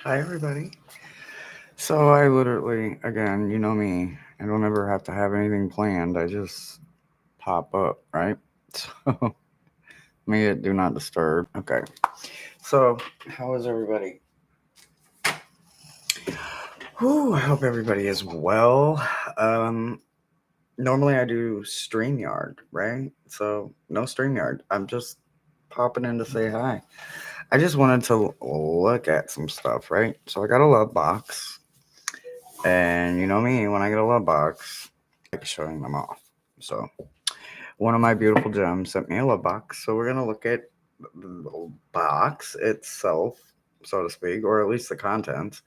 Hi, everybody. So I literally, again, you know me, I don't ever have to have anything planned. I just pop up, right? So me at do not disturb. Okay. So how is everybody? Whew, I hope everybody is well. Um, Normally I do StreamYard, right? So no StreamYard. I'm just popping in to say hi. I just wanted to look at some stuff, right? So I got a love box. And you know me, when I get a love box, I like showing them off. So one of my beautiful gems sent me a love box. So we're gonna look at the box itself, so to speak, or at least the contents,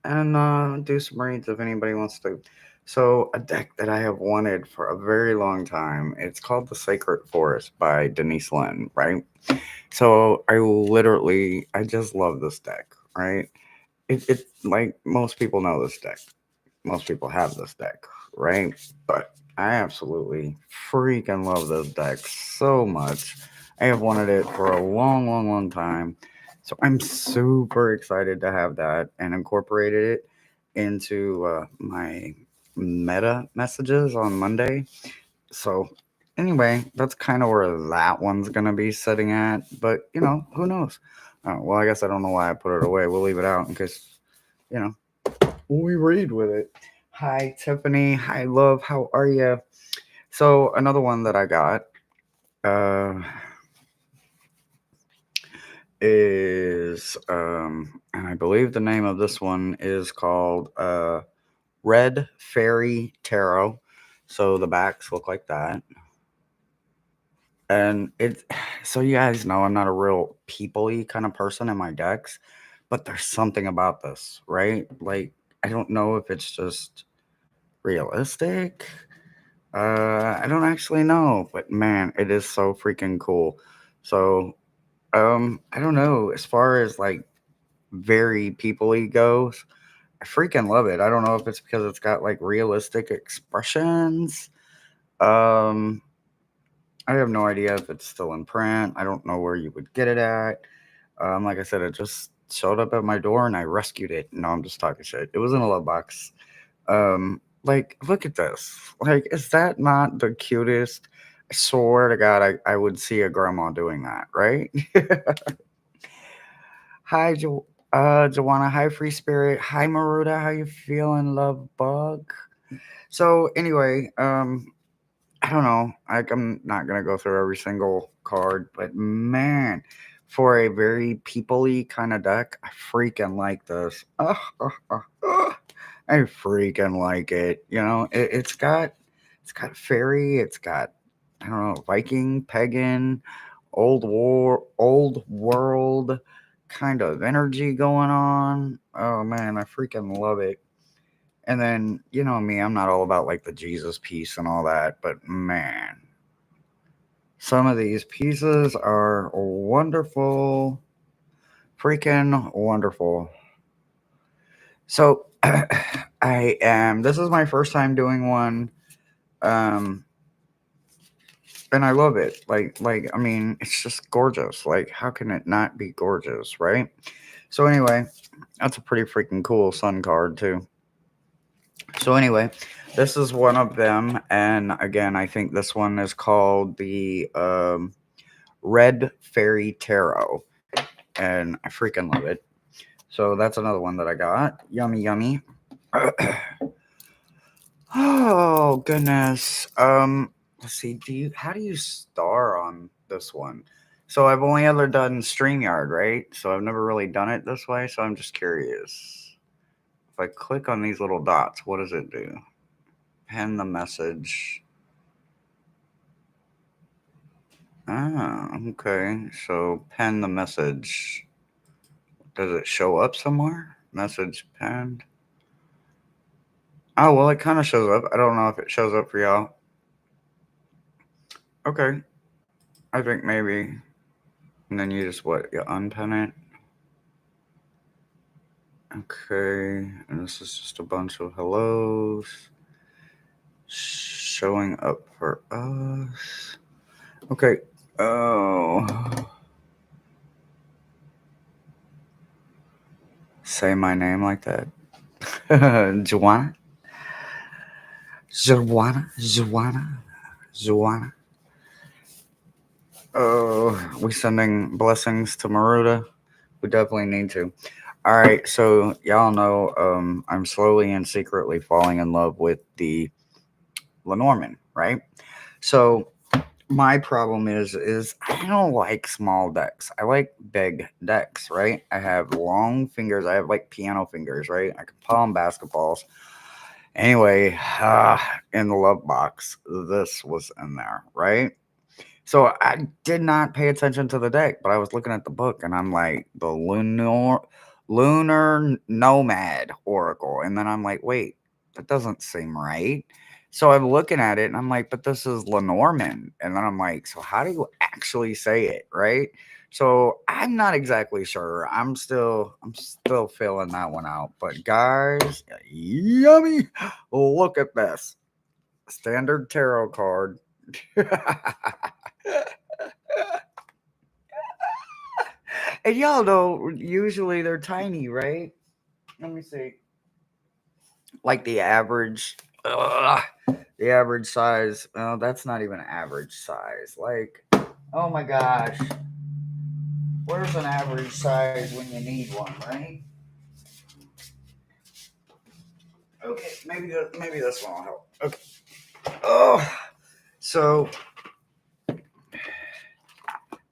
and do some reads if anybody wants to. So a deck that I have wanted for a very long time. It's called the Sacred Forest by Denise Lynn, right? So I just love this deck, right? It like most people know this deck. Most people have this deck, right? But I absolutely freaking love this deck so much. I have wanted it for a long, long, long time. So I'm super excited to have that and incorporated it into my meta messages on Monday. So anyway, that's kind of where that one's gonna be sitting at. But who knows? Well, I guess I don't know why I put it away. We'll leave it out in case you know we read with it. Hi, Tiffany. Hi, love. How are you? So another one that I got uh, is, and I believe the name of this one is called Red Fairy Tarot. So the backs look like that, and it. So you guys know I'm not a real people-y kind of person in my decks, but there's something about this, right? Like I don't know if it's just realistic. I don't actually know, but man, it is so freaking cool. So, I don't know. As far as like very peoply goes, I freaking love it. I don't know if it's because it's got like realistic expressions. Um, I have no idea if it's still in print. I don't know where you would get it at. Like I said, it just showed up at my door and I rescued it. No, I'm just talking shit. It was in a love box. Like, look at this. Like, is that not the cutest? I swear to God, I would see a grandma doing that, right? Hi, Joanna. Hi, Free Spirit. Hi, Maruda. How you feeling, love bug? So, anyway, I don't know. Like, I'm not gonna go through every single card, but man, for a very peoply kind of deck, I freaking like this. I freaking like it. It's got fairy. It's got I don't know Viking, pagan, old world kind of energy going on. Oh man, I freaking love it. And then you know me, I'm not all about like the Jesus piece and all that, but man, some of these pieces are wonderful, freaking wonderful. So I am. This is my first time doing one, um, and I love it. I mean, it's just gorgeous. Like, how can it not be gorgeous, right? So anyway, that's a pretty freaking cool sun card too. So anyway, this is one of them, and again, I think this one is called the Red Fairy Tarot, and I freaking love it. So that's another one that I got. Yummy, yummy. Oh goodness. Let's see. How do you star on this one? So I've only ever done StreamYard, right? So I've never really done it this way. So I'm just curious. If I click on these little dots, what does it do? Pen the message. Ah, okay. So pen the message. Does it show up somewhere? Message penned. Oh well, it kind of shows up. I don't know if it shows up for y'all. Okay, I think maybe. And then you just what? You unpen it. Okay, and this is just a bunch of hellos showing up for us. Okay. Oh. say my name like that. Joanna? Joanna. Oh, we sending blessings to Maruda? We definitely need to. All right, so y'all know I'm slowly and secretly falling in love with the Lenormand, right? So my problem is I don't like small decks. I like big decks, right? I have long fingers. I have like piano fingers, right? I can palm basketballs. Anyway, in the love box, this was in there, right? So I did not pay attention to the deck, but I was looking at the book and I'm like, the lunar nomad oracle. And then I'm like, wait, that doesn't seem right. So I'm looking at it and I'm like, but this is Lenormand. And then I'm like, so how do you actually say it, right? So I'm not exactly sure. I'm still filling that one out. But guys, yummy. Look at this. Standard tarot card. And y'all know usually they're tiny, right? Let me see. Like ugh, the average size. Oh, that's not even average size. Like, oh my gosh, where's an average size when you need one, right? Okay, maybe this one will help. Okay. Oh, so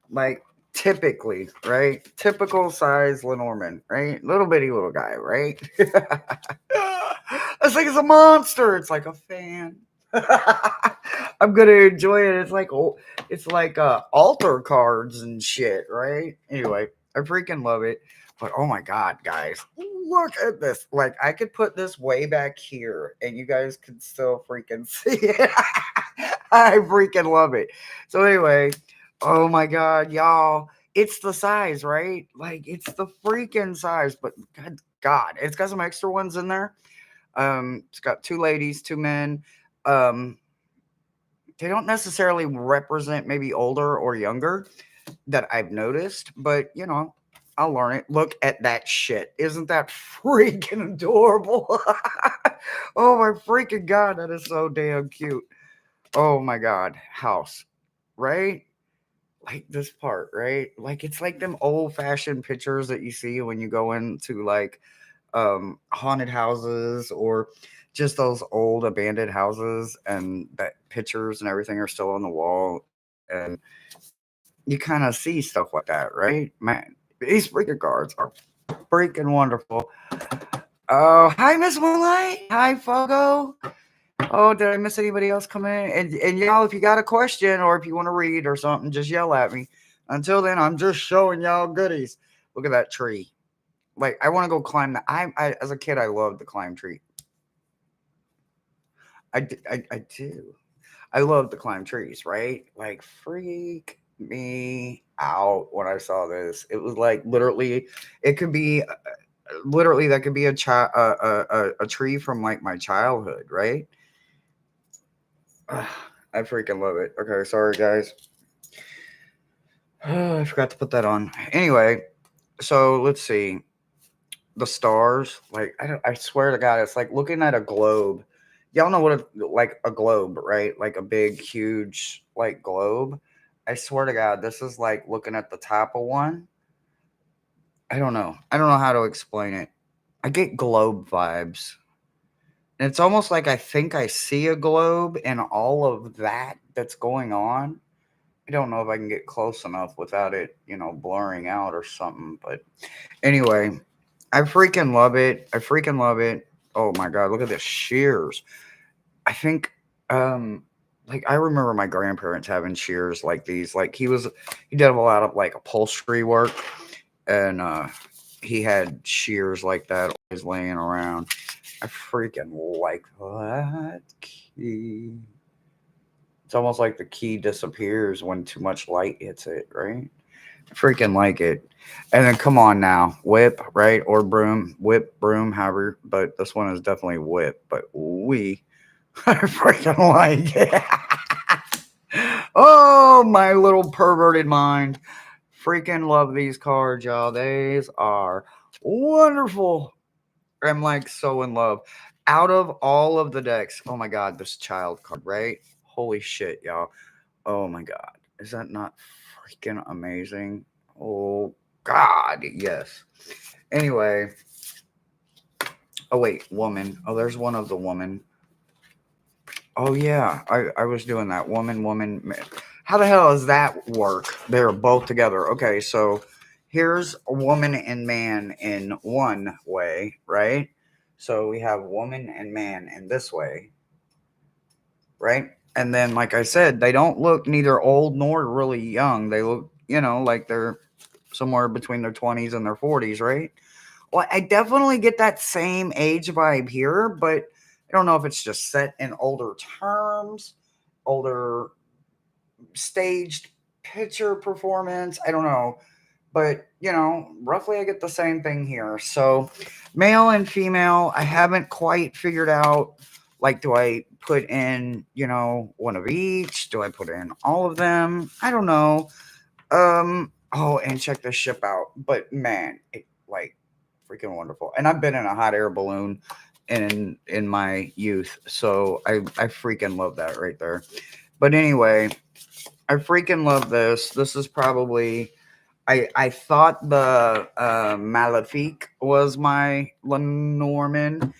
like typically, right? Typical size Lenormand, right? Little bitty little guy, right? It's like it's a monster. It's like a fan. I'm gonna enjoy it. It's like altar cards and shit, right? Anyway, I freaking love it. But oh my god, guys, look at this. Like I could put this way back here and you guys could still freaking see it. I freaking love it. So anyway, oh my god, y'all. It's the size, right? Like it's the freaking size, but God, it's got some extra ones in there. It's got two ladies, two men. Um, they don't necessarily represent maybe older or younger that I've noticed, but I'll learn it. Look at that shit. Isn't that freaking adorable? Oh my freaking god, that is so damn cute. Oh my god, house, right? Like this part, right? Like it's like them old fashioned pictures that you see when you go into like haunted houses or just those old abandoned houses and that pictures and everything are still on the wall and you kind of see stuff like that, right? Man, these freaking cards are freaking wonderful. Oh, hi, Miss Moonlight. Hi, Fogo. Oh, did I miss anybody else come in? And y'all, if you got a question or if you want to read or something, just yell at me. Until then, I'm just showing y'all goodies. Look at that tree. Like I want to go climb that. I as a kid, I loved to climb tree. I do. I love to climb trees, right? Like freak me out when I saw this. It was like literally, it could be literally that could be a tree from like my childhood, right? I freaking love it. Okay, sorry guys. I forgot to put that on. Anyway, so let's see. The stars, like I swear to God, it's like looking at a globe. Y'all know what like a globe, right? Like a big, huge, like globe. I swear to God, this is like looking at the top of one. I don't know. I don't know how to explain it. I get globe vibes. And it's almost like I think I see a globe and all of that that's going on. I don't know if I can get close enough without it, blurring out or something. But anyway, I freaking love it. I freaking love it. Oh my god, look at this shears. I think like I remember my grandparents having shears like these. Like he did a lot of like upholstery work and he had shears like that always laying around. I freaking like that key. It's almost like the key disappears when too much light hits it, right? I freaking like it. And then come on now, whip, right? Or broom, whip, broom, however. But this one is definitely whip. But I freaking like it. Oh, my little perverted mind. Freaking love these cards, y'all. These are Wonderful. I'm like so in love. Out of all of the decks, oh my god, this child card, right? Holy shit, y'all. Oh my god. Is that not freaking amazing? Oh god, yes. Anyway, oh wait, woman. Oh, there's one of the woman. Oh yeah, I was doing that. Woman. How the hell does that work? They're both together. Okay, so here's a woman and man in one way, right? So we have woman and man in this way, right? And then, like I said, they don't look neither old nor really young. They look, like they're somewhere between their 20s and their 40s, right? Well, I definitely get that same age vibe here, but I don't know if it's just set in older terms, older staged picture performance. I don't know. But, roughly I get the same thing here. So, male and female, I haven't quite figured out like, do I put in, one of each? Do I put in all of them? I don't know. Oh, and check this ship out. But man, it like freaking wonderful. And I've been in a hot air balloon in my youth, so I freaking love that right there. But anyway, I freaking love this. This is probably I thought the Malefique was my Lenormand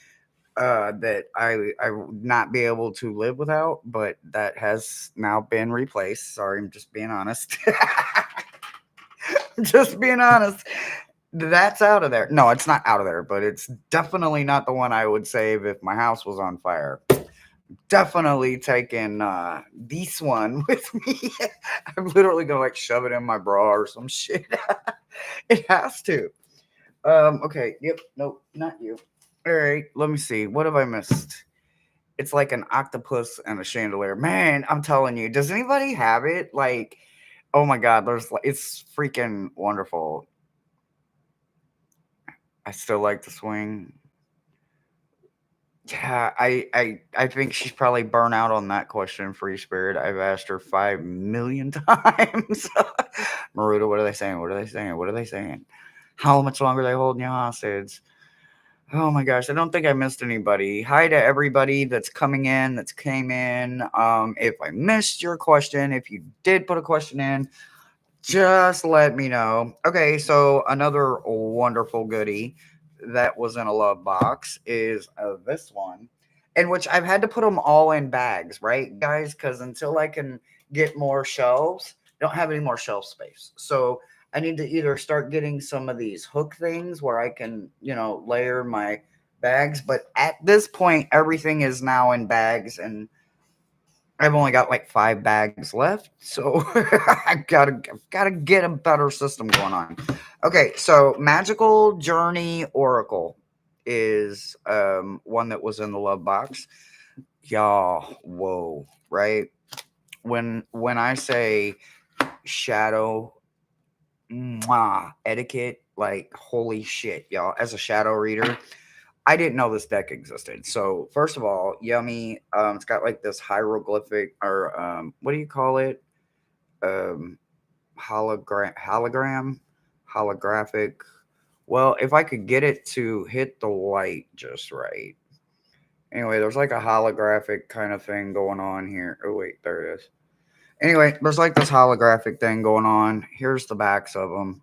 that I would not be able to live without, but that has now been replaced. Sorry, I'm just being honest. Just being honest. That's out of there. No, it's not out of there, but it's definitely not the one I would save if my house was on fire. Definitely taking this one with me. I'm literally gonna like shove it in my bra or some shit. It has to. Okay. Yep. Nope. Not you. All right. Let me see. What have I missed? It's like an octopus and a chandelier. Man, I'm telling you. Does anybody have it? Like, oh my god. It's freaking wonderful. I still like to swing. Yeah, I think she's probably burnt out on that question, Free Spirit. I've asked her 5 million times. Maruda, what are they saying? What are they saying? What are they saying? How much longer are they holding you hostage? Oh my gosh, I don't think I missed anybody. Hi to everybody that's coming in, that's came in. If I missed your question, if you did put a question in, just let me know. Okay, so another wonderful goodie that was in a love box is this one, in which I've had to put them all in bags, right, guys? Because until I can get more shelves, I don't have any more shelf space. So I need to either start getting some of these hook things where I can, layer my bags. But at this point, everything is now in bags, and I've only got like 5 bags left, so I've gotta get a better system going on. Okay, so Magical Journey Oracle is one that was in the love box. Y'all, whoa, right? When I say shadow etiquette, like holy shit, y'all, as a shadow reader, I didn't know this deck existed. So first of all, yummy. It's got like this hieroglyphic or what do you call it? Um, holographic. Well, if I could get it to hit the light just right. Anyway, there's like a holographic kind of thing going on here. Oh wait, there it is. Anyway, there's like this holographic thing going on. Here's the backs of them.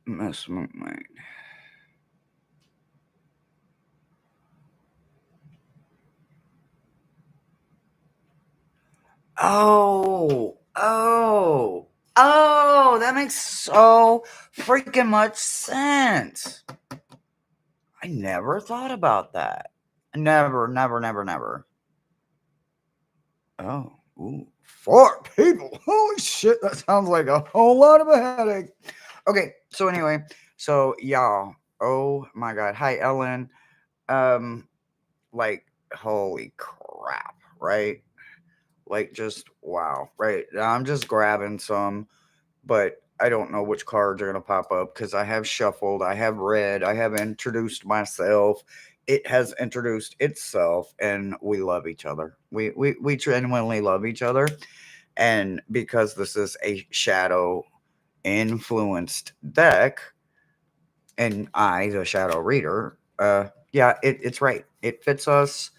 Miss Moonlight. Oh, that makes so freaking much sense. I never thought about that. Never. Oh, ooh, 4 people. Holy shit, that sounds like a whole lot of a headache. Okay, so anyway, so y'all, oh my god. Hi, Ellen. Um, like, holy crap, right? Like, just wow, right? I'm just grabbing some, but I don't know which cards are going to pop up because I have shuffled, I have read, I have introduced myself. It has introduced itself, and we love each other. We genuinely love each other, and because this is a shadow influenced deck, And I, the shadow reader, yeah, it's right. It fits us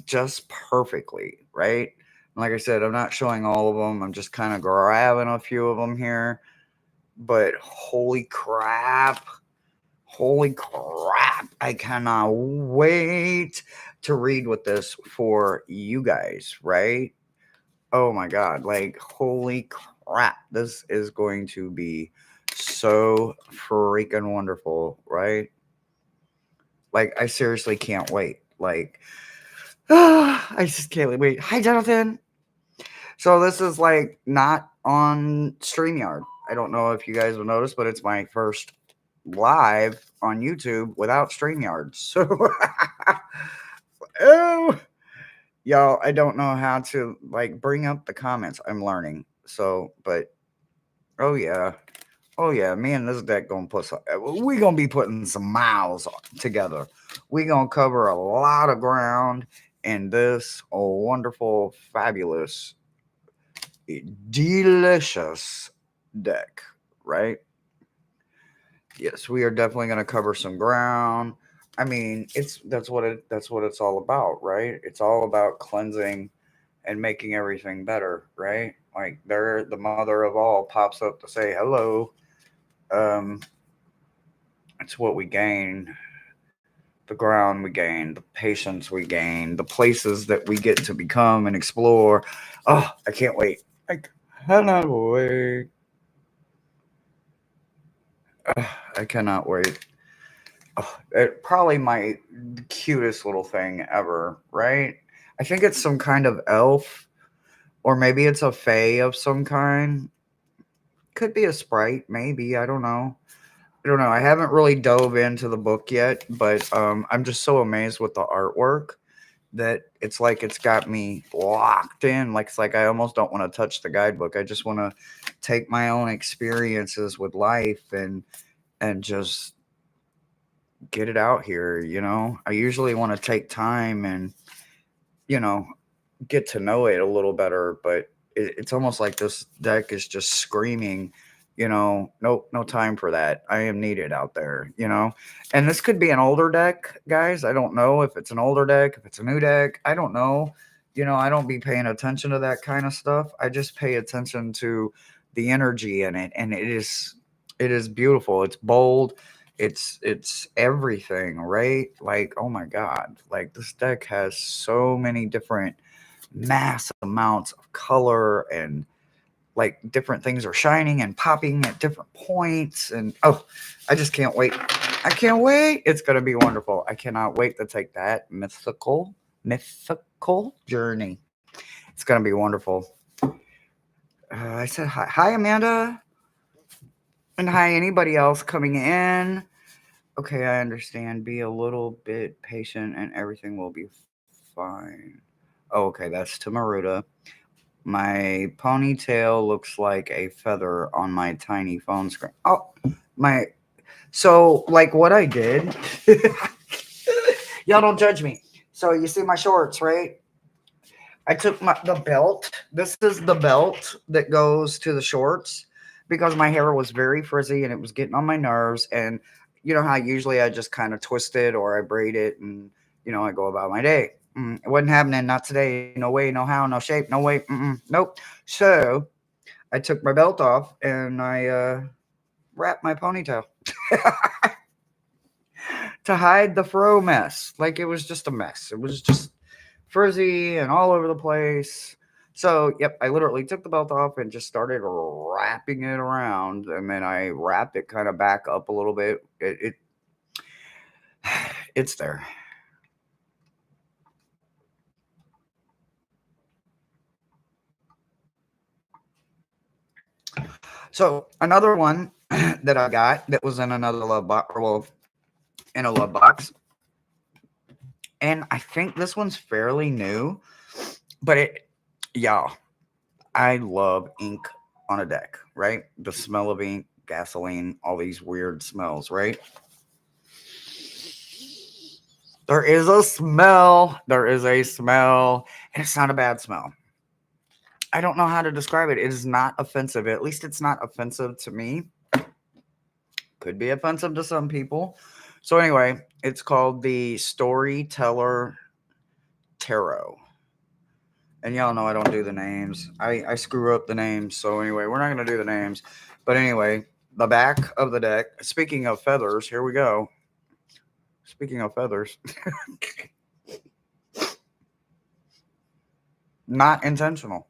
just perfectly, right? Like I said, I'm not showing all of them. I'm just kind of grabbing a few of them here. But holy crap, I cannot wait to read with this for you guys, right? Oh my god, like holy crap, this is going to be so freaking wonderful, right? Like I seriously can't wait. Like I just can't wait. Hi Jonathan. So this is like not on StreamYard. I don't know if you guys will notice, but it's my first live on YouTube without StreamYard. So oh y'all, I don't know how to like bring up the comments. I'm learning. So, but oh yeah. Oh yeah, me and this deck gonna put some. We gonna be putting some miles together. We gonna cover a lot of ground in this wonderful, fabulous, delicious deck, right? Yes, we are definitely gonna cover some ground. I mean, that's what it's all about, right? It's all about cleansing and making everything better, right? Like there, the mother of all pops up to say hello. Um, it's what we gain, the ground we gain, the patience we gain, the places that we get to become and explore. Oh, I can't wait. I cannot wait. I cannot wait. Oh, probably my cutest little thing ever, right? I think it's some kind of elf, or maybe it's a fae of some kind. Could be a sprite, maybe. I don't know. I don't know. I haven't really dove into the book yet, but I'm just so amazed with the artwork that it's like it's got me locked in. Like it's like I almost don't want to touch the guidebook. I just want to take my own experiences with life and just get it out here. I usually want to take time and you know get to know it a little better, but it's almost like this deck is just screaming, nope, no time for that. I am needed out there. And this could be an older deck, guys. I don't know if it's an older deck, if it's a new deck. I don't know. I don't be paying attention to that kind of stuff. I just pay attention to the energy in it, and it is beautiful. It's bold. It's everything, right? Like, oh my god, like this deck has so many different mass amounts of color, and like different things are shining and popping at different points, and oh, I just can't wait. I can't wait. It's going to be wonderful. I cannot wait to take that mythical journey. It's going to be wonderful. I said hi Amanda, and hi anybody else coming in. Okay, I understand. Be a little bit patient and everything will be fine. Oh, okay, that's to Maruda. My ponytail looks like a feather on my tiny phone screen. Oh, my. So, like, what I did, y'all don't judge me. So, you see my shorts, right? I took the belt. This is the belt that goes to the shorts because my hair was very frizzy and it was getting on my nerves. And you know how usually I just kind of twist it or I braid it and, I go about my day. It wasn't happening. Not today. No way, no how, no shape, no way. Nope. So I took my belt off and I wrapped my ponytail to hide the fro mess. Like it was just a mess. It was just frizzy and all over the place. So, yep, I literally took the belt off and just started wrapping it around, and then I wrapped it kind of back up a little bit. It's there. So another one that I got that was in another love box, well, in a love box, and I think this one's fairly new, but y'all, I love ink on a deck, right? The smell of ink, gasoline, all these weird smells, right? There is a smell. There is a smell, and it's not a bad smell. I don't know how to describe it. It is not offensive. At least it's not offensive to me. Could be offensive to some people. So anyway, it's called the Storyteller Tarot. And y'all know I don't do the names. I screw up the names. So anyway, we're not going to do the names. But anyway, the back of the deck. Speaking of feathers, here we go. Speaking of feathers, not intentional.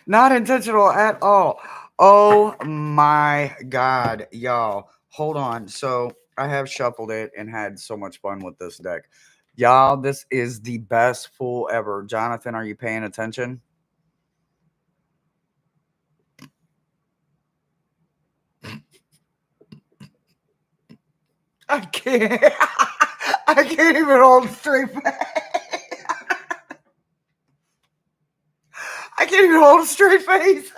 Not intentional at all. Oh my God, y'all. Hold on. So I have shuffled it and had so much fun with this deck. Y'all, this is the best fool ever. Jonathan, are you paying attention? I can't. I can't even hold a straight face. I can't even hold a straight face.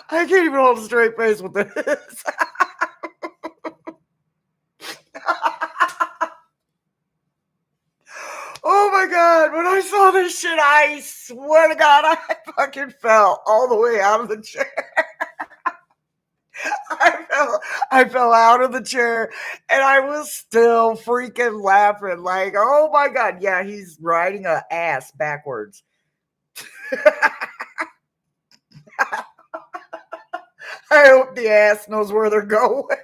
I can't even hold a straight face with this. Oh my God, when I saw this shit, I swear to God, I fucking fell all the way out of the chair. I fell out of the chair and I was still freaking laughing. Like, oh my God, yeah, he's riding a ass backwards. I hope the ass knows where they're going.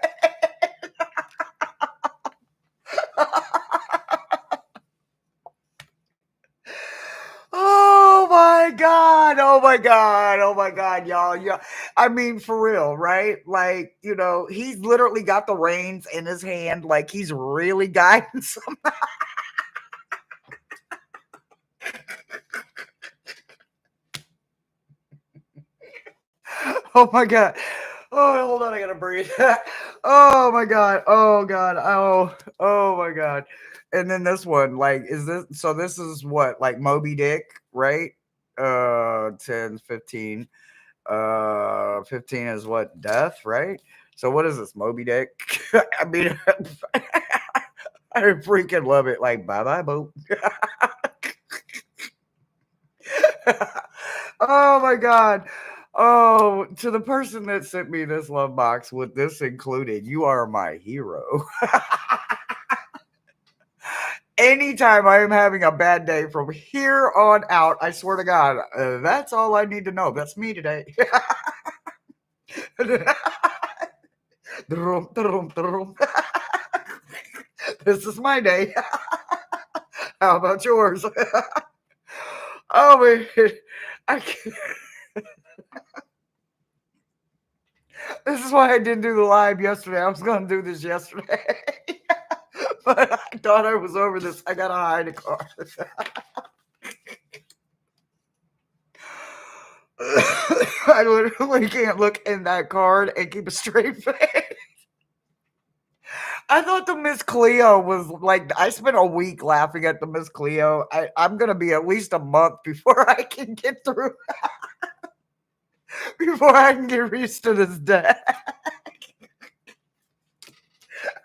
Oh my God. Oh my God. Oh my God, y'all. Yeah. I mean, for real, right? Like, he's literally got the reins in his hand. Like, he's really guiding some. Oh my God. Oh, hold on. I got to breathe. Oh my God. Oh God. Oh my God. And then this one, like, this is what, like Moby Dick, right? 10, 15. 15 is what? Death, right? So what is this, Moby Dick? I mean, I freaking love it. Like, bye bye, boat. Oh my God. Oh, to the person that sent me this love box with this included, you are my hero. Anytime I am having a bad day from here on out, I swear to God, that's all I need to know. That's me today. This is my day. How about yours? Oh man, I can't. This is why I didn't do the live yesterday. I was going to do this yesterday, but I thought I was over this. I gotta hide a card. I literally can't look in that card and keep a straight face. I thought the Miss Cleo was like, I spent a week laughing at the Miss Cleo. I'm going to be at least a month before I can get through, before I can get used to this deck.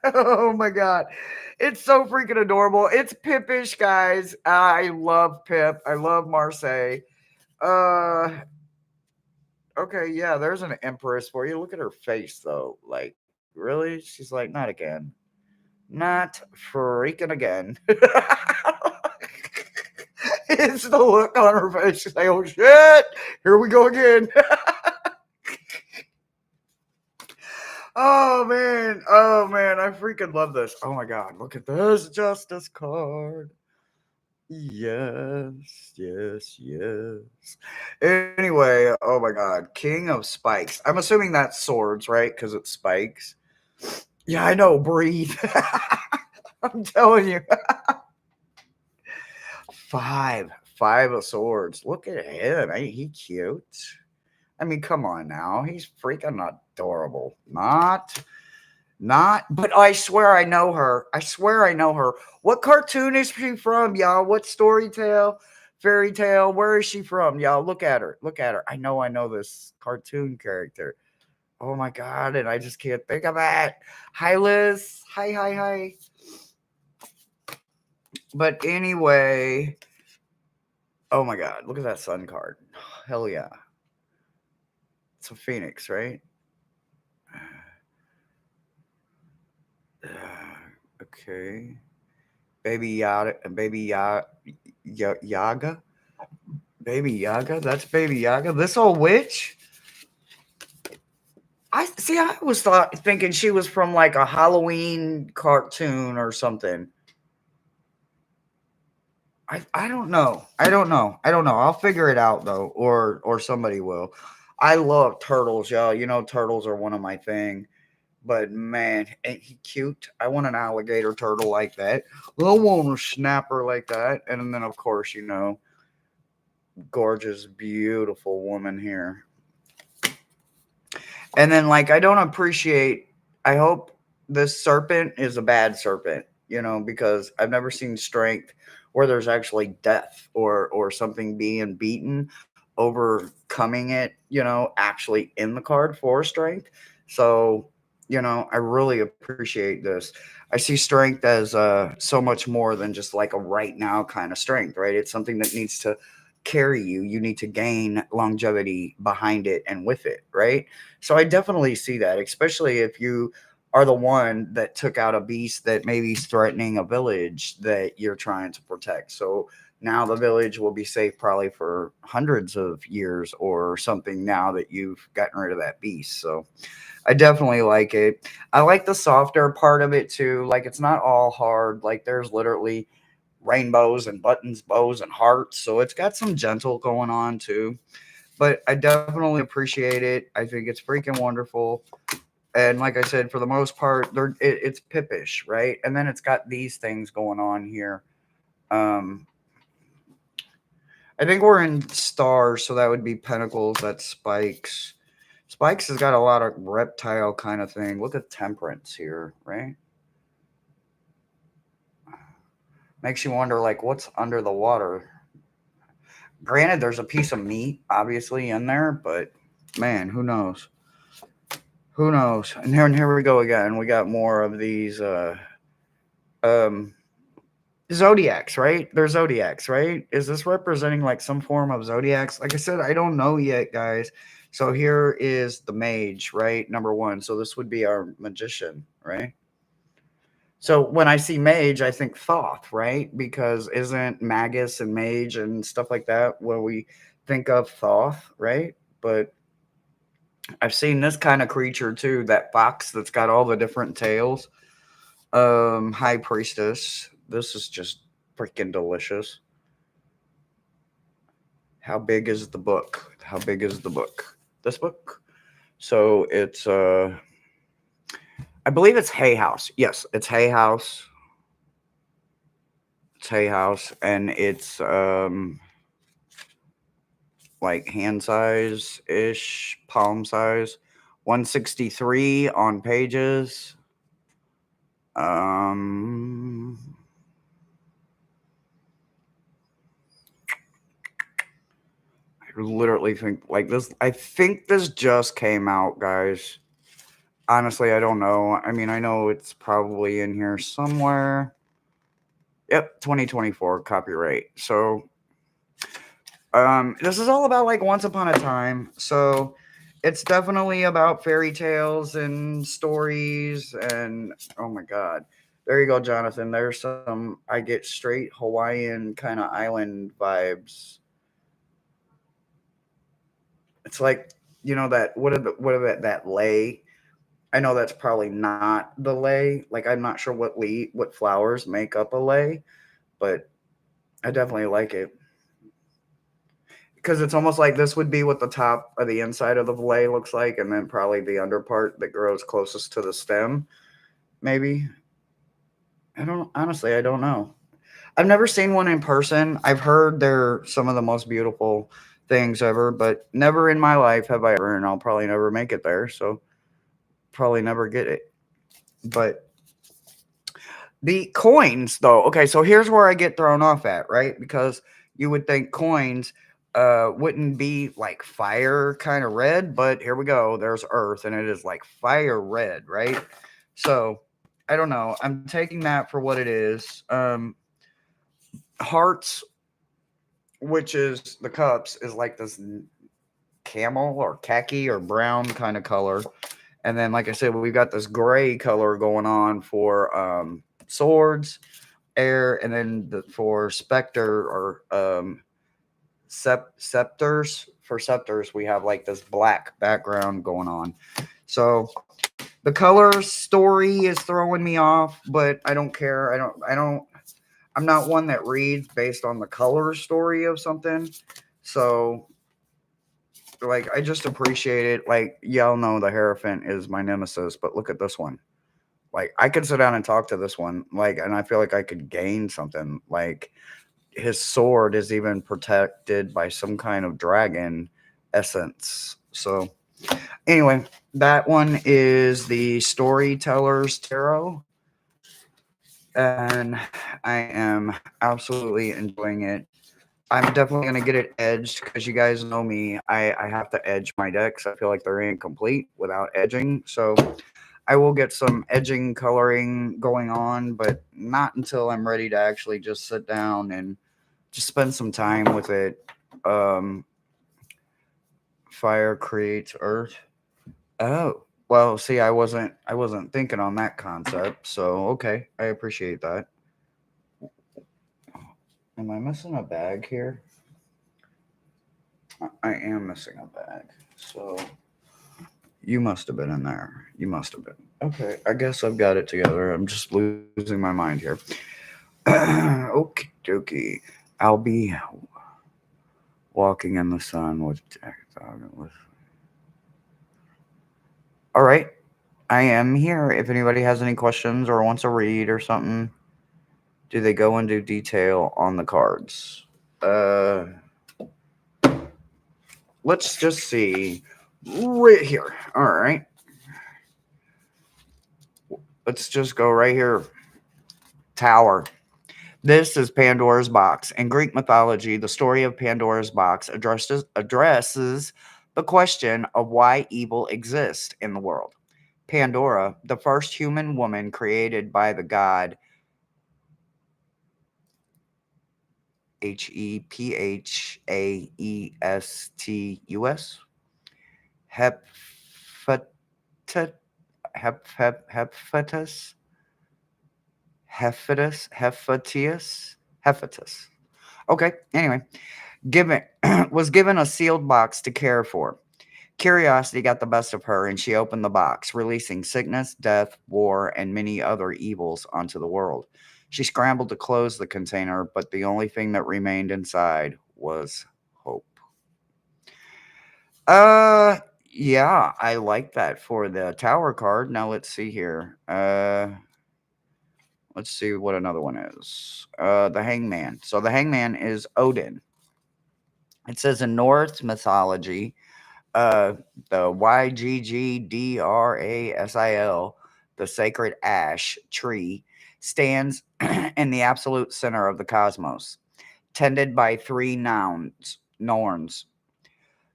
Oh my God. It's so freaking adorable. It's Pipish, guys. I love Pip. I love Marseille. Uh, okay, yeah, there's an Empress for you. Look at her face, though. Like, really? She's like, not again. Not freaking again. It's the look on her face. She's like, oh shit, here we go again. Oh man, I freaking love this. Oh my God, look at this Justice card. Yes, yes, yes. Anyway, oh my God, King of Spikes. I'm assuming that's swords, right? Because it's spikes. Yeah, I know. Breathe. I'm telling you. Five of swords. Look at him. Ain't he cute? I mean, come on now. He's freaking adorable. Not, but I swear I know her. I swear I know her. What cartoon is she from, y'all? What story tale, fairy tale? Where is she from, y'all? Look at her. Look at her. I know this cartoon character. Oh my God. And I just can't think of it. Hi, Liz. Hi. But anyway, oh my God. Look at that sun card. Hell yeah. It's a phoenix, right? Okay. Baby Yaga, Yaga, Baby Yaga. That's Baby Yaga. This old witch. I see. I was thinking she was from like a Halloween cartoon or something. I don't know. I don't know. I don't know. I'll figure it out though, or somebody will. I love turtles, y'all. You know, turtles are one of my thing. But man, ain't he cute? I want an alligator turtle like that. I want a snapper like that. And then, of course, you know, gorgeous, beautiful woman here. And then, like, I don't appreciate, I hope this serpent is a bad serpent, you know, because I've never seen strength where there's actually death or something being beaten, overcoming it, you know, actually in the card for strength. So, you know, I really appreciate this. I see strength as so much more than just like a right now kind of strength, right? It's something that needs to carry you. You need to gain longevity behind it and with it, right? So I definitely see that, especially if you are the one that took out a beast that maybe is threatening a village that you're trying to protect. So now the village will be safe probably for hundreds of years or something now that you've gotten rid of that beast. So I definitely like it. I like the softer part of it too. Like it's not all hard. Like there's literally rainbows and buttons, bows, and hearts. So it's got some gentle going on too. But I definitely appreciate it. I think it's freaking wonderful. And like I said, for the most part, it's pippish, right? And then it's got these things going on here. Um, I think we're in stars, so that would be pentacles. That's spikes. Spikes has got a lot of reptile kind of thing. Look at temperance here, right? Makes you wonder, like, what's under the water? Granted, there's a piece of meat obviously in there, but man, who knows? Who knows? And here we go again. We got more of these um zodiacs, right? They're zodiacs, right? Is this representing like some form of zodiacs? Like I said, I don't know yet, guys. So here is the mage, right? Number one. So this would be our magician, right? So when I see mage, I think Thoth, right? Because isn't magus and mage and stuff like that when we think of Thoth, right? But I've seen this kind of creature too, that fox that's got all the different tails. High priestess. This is just freaking delicious. How big is the book? How big is the book? This book? So it's I believe it's Hay House. Yes, it's Hay House. It's Hay House and it's like hand size ish, palm size. 163 on pages. Um I literally think like this. I think this just came out, guys. Honestly, I don't know. I mean, I know it's probably in here somewhere. Yep, 2024 copyright. So, this is all about like once upon a time. So, it's definitely about fairy tales and stories and oh my god. There you go, Jonathan. There's some I get straight Hawaiian kind of island vibes. It's like that what are that lei. I know that's probably not the lei. Like I'm not sure what flowers make up a lei, but I definitely like it because it's almost like this would be what the top of the inside of the lei looks like, and then probably the under part that grows closest to the stem. Maybe I don't honestly. I don't know. I've never seen one in person. I've heard they're some of the most beautiful things ever, but never in my life have I ever, and I'll probably never make it there. So probably never get it. But the coins, though, okay, so here's where I get thrown off at, right? Because you would think coins wouldn't be like fire kind of red, but here we go. There's earth, and it is like fire red, right? So I don't know. I'm taking that for what it is. Hearts, which is the cups, is like this camel or khaki or brown kind of color. And then, like I said, we've got this gray color going on for swords, air, and then for specter or scepters. For scepters, we have like this black background going on. So the color story is throwing me off, but I don't care. I'm not one that reads based on the color story of something. So like I just appreciate it. Like y'all know the Hierophant is my nemesis, but look at this one. Like I could sit down and talk to this one, like, and I feel like I could gain something. Like his sword is even protected by some kind of dragon essence. So anyway, that one is the Storyteller's Tarot, and I am absolutely enjoying it. I'm definitely gonna get it edged because you guys know me. I have to edge my decks. I feel like they're incomplete without edging. So I will get some edging coloring going on, but not until I'm ready to actually just sit down and just spend some time with it. Um, Fire creates earth. Oh, well, see, I wasn't thinking on that concept. So okay, I appreciate that. Am I missing a bag here? I am missing a bag. So you must have been in there. You must have been. Okay, I guess I've got it together. I'm just losing my mind here. Okie dokie. I'll be walking in the sun with Jack Dog. All right, I am here. If anybody has any questions or wants to read or something, do they go into detail on the cards? Uh, let's just see. Right here. All right. Let's just go right here. Tower. This is Pandora's box. In Greek mythology, the story of Pandora's box addresses the question of why evil exists in the world. Pandora, the first human woman created by the god Hephaestus, Hephaestus, Hephaestus, Hephaestus. Okay, anyway, given was given a sealed box to care for. Curiosity got the best of her, and she opened the box, releasing sickness, death, war, and many other evils onto the world. She scrambled to close the container, but the only thing that remained inside was hope. Uh, yeah, I like that for the tower card. Now let's see here. Let's see what another one is. The Hangman. So the Hangman is Odin. It says in Norse mythology, uh, the Yggdrasil, the sacred ash tree, stands in the absolute center of the cosmos, tended by three Norns.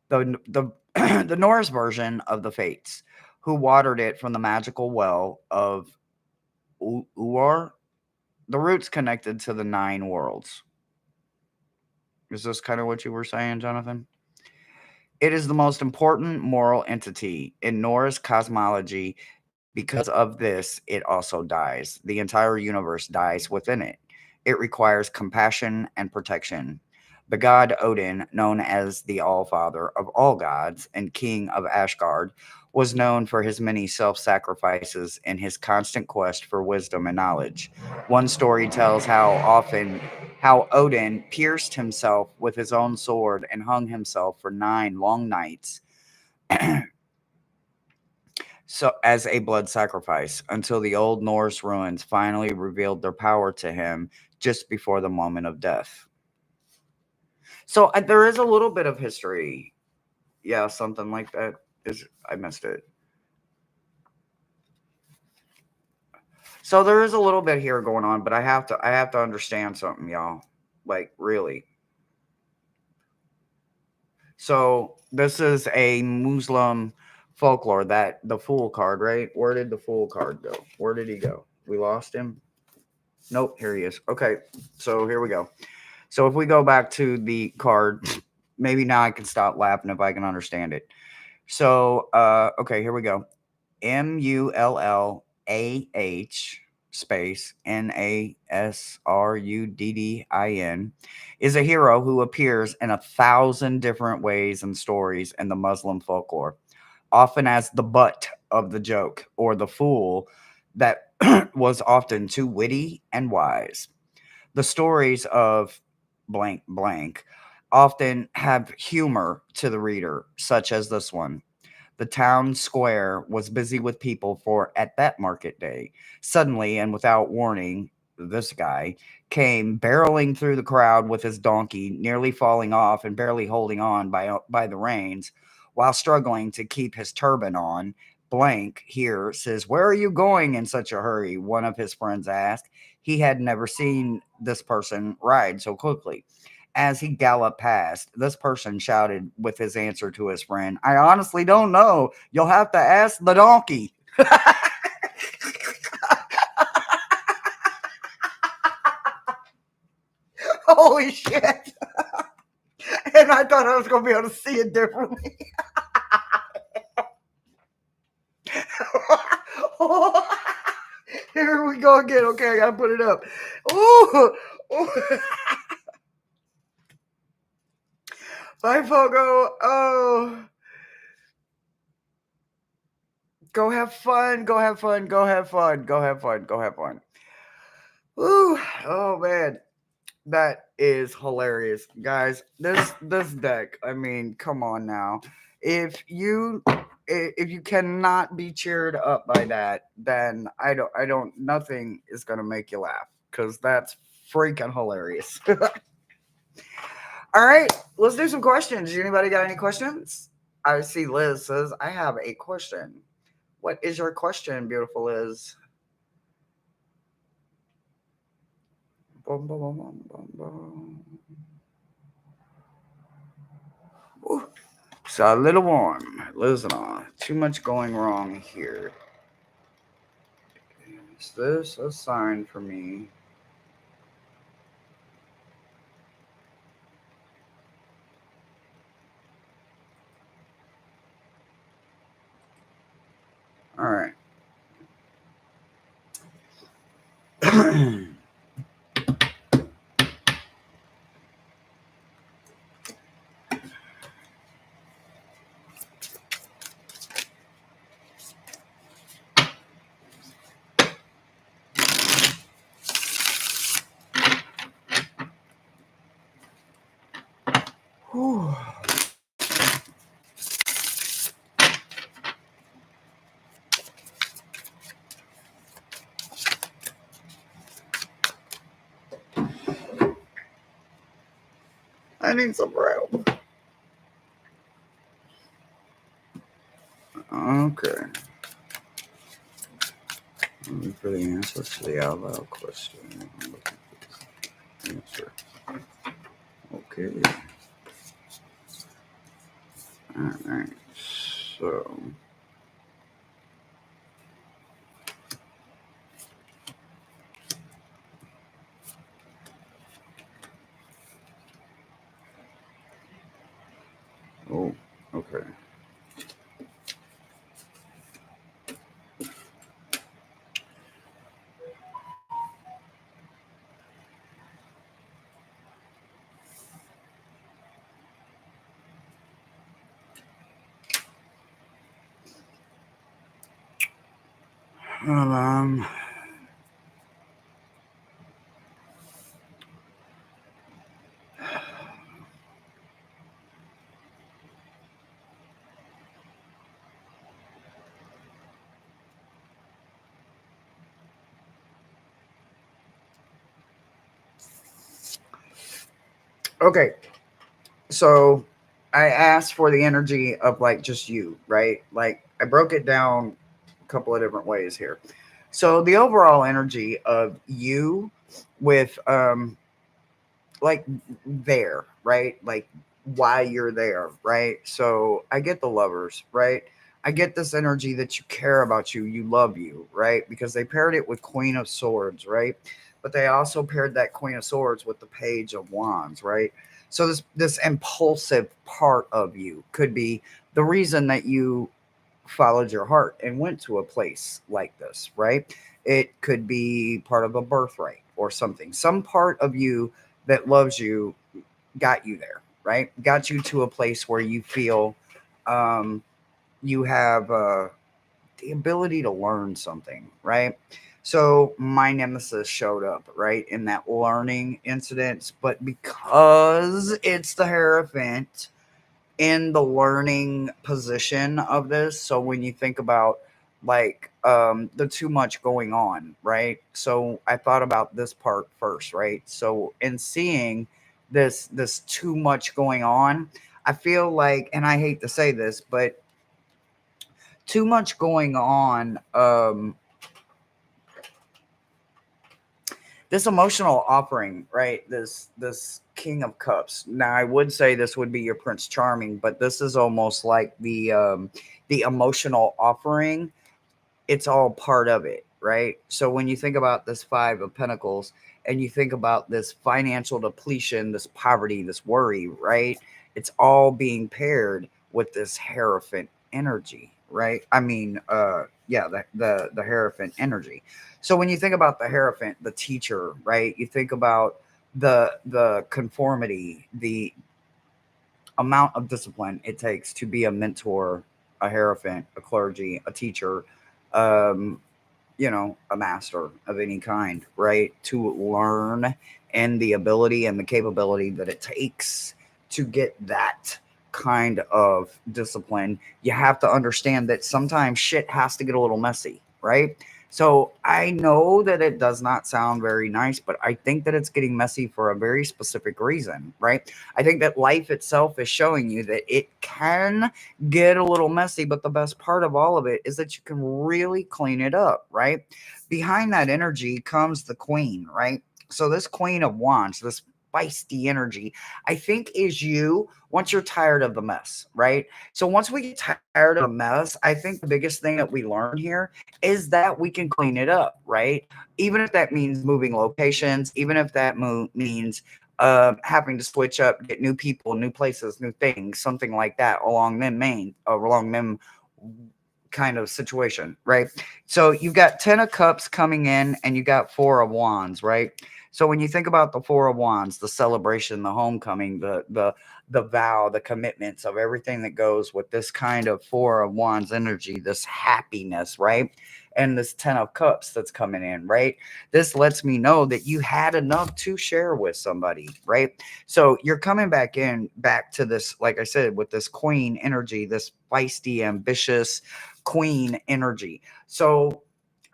The the Norse version of the Fates, who watered it from the magical well of Uor. The roots connected to the nine worlds. Is this kind of what you were saying, Jonathan? It is the most important moral entity in Norse cosmology. Because of this, it also dies. The entire universe dies within it. It requires compassion and protection. The god Odin, known as the All Father of all gods and king of Asgard, was known for his many self sacrifices and his constant quest for wisdom and knowledge. One story tells how Odin pierced himself with his own sword and hung himself for 9 long nights so as a blood sacrifice until the old Norse ruins finally revealed their power to him just before the moment of death. So there is a little bit of history. Yeah, something like that. Is I missed it. So there is a little bit here going on, but I have to understand something, y'all. Like really. So this is a Muslim folklore, that the Fool card, right? Where did the Fool card go? Where did he go? We lost him. Nope, here he is. Okay, so here we go. So if we go back to the card, maybe now I can stop laughing if I can understand it. So, okay, here we go. Mullah space Nasruddin is a hero who appears in 1,000 different ways and stories in the Muslim folklore, often as the butt of the joke or the fool that was often too witty and wise. The stories of blank blank often have humor to the reader, such as this one. The town square was busy with people for at that market day. Suddenly, and without warning, this guy came barreling through the crowd with his donkey, nearly falling off and barely holding on by the reins, while struggling to keep his turban on. Blank here says, "Where are you going in such a hurry?" One of his friends asked. He had never seen this person ride so quickly. As he galloped past, this person shouted with his answer to his friend, "I honestly don't know. You'll have to ask the donkey." Holy shit. And I thought I was going to be able to see it differently. Here we go again. Okay, I got to put it up. Ooh. Ooh. Bye, Fogo. Oh. Go have fun. Go have fun. Go have fun. Go have fun. Go have fun. Ooh. Oh, man. That is hilarious, guys. This deck. I mean, come on now. If you cannot be cheered up by that, then I don't. Nothing is gonna make you laugh because that's freaking hilarious. All right, let's do some questions. Anybody got any questions? I see Liz says I have a question. What is your question, beautiful Liz? Boom, boom, boom, boom, boom, boom. Ooh. So a little warm. Listen on. Too much going wrong here. Is this a sign for me? All right. Whew. I need some rope. Okay. Looking for the answer to the out loud question. I'm looking for the answer. Okay. All right. So. Oh. Okay. Um. Okay. So I asked for the energy of like just you, right? Like I broke it down a couple of different ways here. So the overall energy of you with like there, right? Like why you're there, right? So I get the lovers, right? I get this energy that you care about you love you, right? Because they paired it with Queen of Swords, right? But they also paired that Queen of Swords with the Page of Wands, right? So this impulsive part of you could be the reason that you followed your heart and went to a place like this, right? It could be part of a birthright or something. Some part of you that loves you got you there, right? Got you to a place where you feel um, you have the ability to learn something, right? So my nemesis showed up, right, in that learning incident, but because it's the Hierophant in the learning position of this, so when you think about like the too much going on, right? So I thought about this part first, right? So in seeing this too much going on, I feel like, and I hate to say this, but too much going on, this emotional offering, right? This King of Cups. Now I would say this would be your Prince Charming, but this is almost like the emotional offering. It's all part of it, right? So when you think about this Five of Pentacles and you think about this financial depletion, this poverty, this worry, right? It's all being paired with this Hierophant energy, right? I mean, yeah, the Hierophant energy. So when you think about the Hierophant, the teacher, right? You think about the conformity, the amount of discipline it takes to be a mentor, a Hierophant, a clergy, a teacher, um, a master of any kind, right? To learn and the ability and the capability that it takes to get that kind of discipline, you have to understand that sometimes shit has to get a little messy, right? So I know that it does not sound very nice, but I think that it's getting messy for a very specific reason, right? I think that life itself is showing you that it can get a little messy, but the best part of all of it is that you can really clean it up, right? Behind that energy comes the Queen, right? So this Queen of Wands, this feisty energy, I think is you once you're tired of the mess, right? So once we get tired of the mess, I think the biggest thing that we learn here is that we can clean it up, right? Even if that means moving locations, even if that means having to switch up, get new people, new places, new things, something like that along them kind of situation, right? So you've got 10 of Cups coming in and you got 4 of Wands, right? So when you think about the 4 of Wands, the celebration, the homecoming, the vow, the commitments of everything that goes with this kind of 4 of Wands energy, this happiness, right? And this 10 of Cups that's coming in, right? This lets me know that you had enough to share with somebody, right? So you're coming back to this, like I said, with this Queen energy, this feisty, ambitious Queen energy. So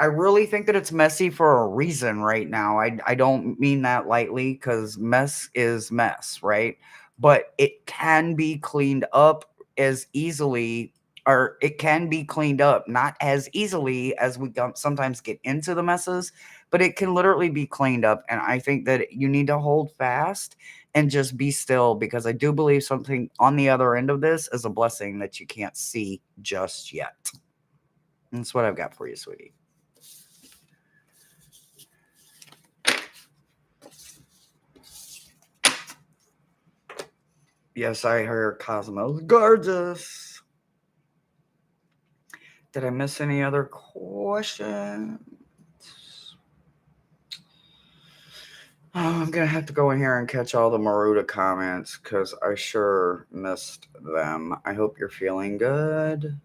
I really think that it's messy for a reason right now. I don't mean that lightly because mess is mess, right? But it can be cleaned up as easily, or it can be cleaned up not as easily as we sometimes get into the messes, but it can literally be cleaned up. And I think that you need to hold fast and just be still because I do believe something on the other end of this is a blessing that you can't see just yet. That's what I've got for you, sweetie. Yes, I heard Cosmos gorgeous. Did I miss any other questions? Oh, I'm gonna have to go in here and catch all the Maruda comments because I sure missed them. I hope you're feeling good.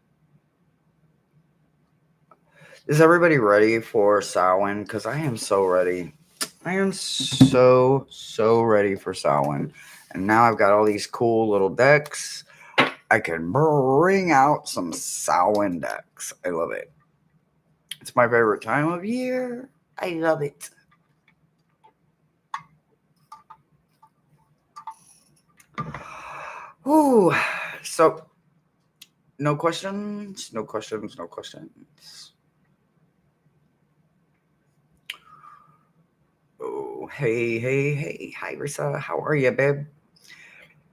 Is everybody ready for Samhain? Because I am so ready. I am so ready for Samhain. And now I've got all these cool little decks. I can bring out some Samhain decks. I love it. It's my favorite time of year. I love it. Ooh, so no questions, no questions, no questions. Oh, hey. Hi, Risa. How are you, babe?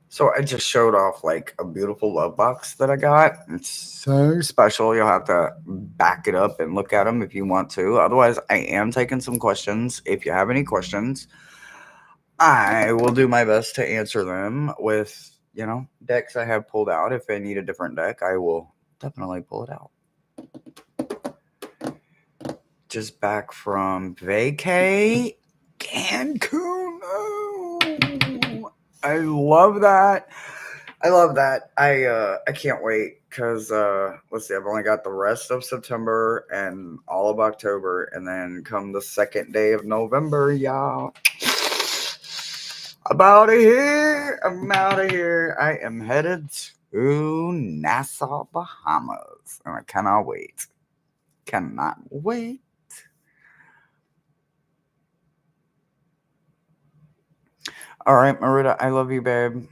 So I just showed off like a beautiful love box that I got. It's so special. You'll have to back it up and look at them if you want to. Otherwise, I am taking some questions. If you have any questions, I will do my best to answer them with, decks I have pulled out. If I need a different deck, I will definitely pull it out. Just back from vacay, Cancun. Oh, I love that. I love that. I can't wait because let's see, I've only got the rest of September and all of October, and then come the second day of November, y'all. I'm out of here. I'm out of here. I am headed to Nassau, Bahamas, and I cannot wait. Cannot wait. All right, Maruta, I love you, babe.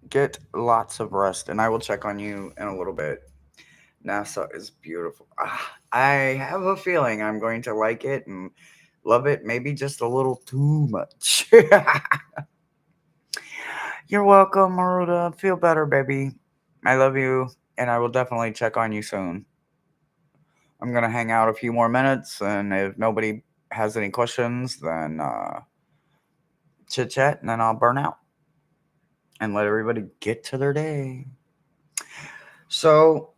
Get lots of rest, and I will check on you in a little bit. NASA is beautiful. I have a feeling I'm going to like it and love it, maybe just a little too much. You're welcome, Maruta. Feel better, baby. I love you, and I will definitely check on you soon. I'm going to hang out a few more minutes, and if nobody has any questions, then chit chat, and then I'll burn out and let everybody get to their day. So,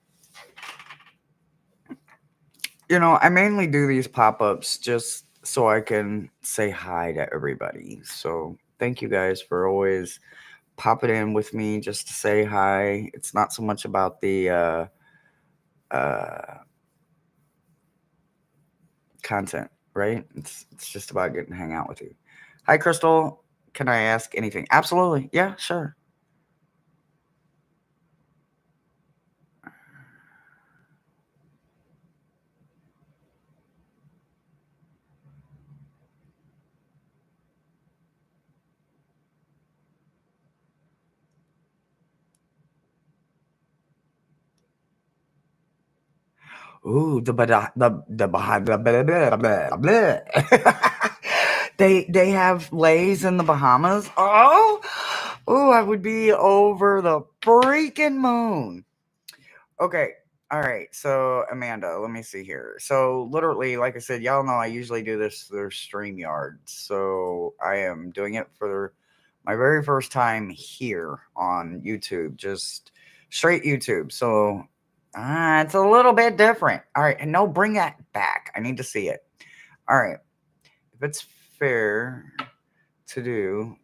I mainly do these pop ups just so I can say hi to everybody. So, thank you guys for always popping in with me just to say hi. It's not so much about the uh, content, right? It's just about getting to hang out with you. Hi, Crystal. Can I ask anything? Absolutely. Yeah, sure. Ooh, the blah, blah, blah, blah. They have lays in the Bahamas. Oh, I would be over the freaking moon. Okay. All right. So, Amanda, let me see here. So, literally, like I said, y'all know I usually do this through StreamYard. So, I am doing it for my very first time here on YouTube, just straight YouTube. So, it's a little bit different. All right. And no, bring that back. I need to see it. All right. If it's fair to do,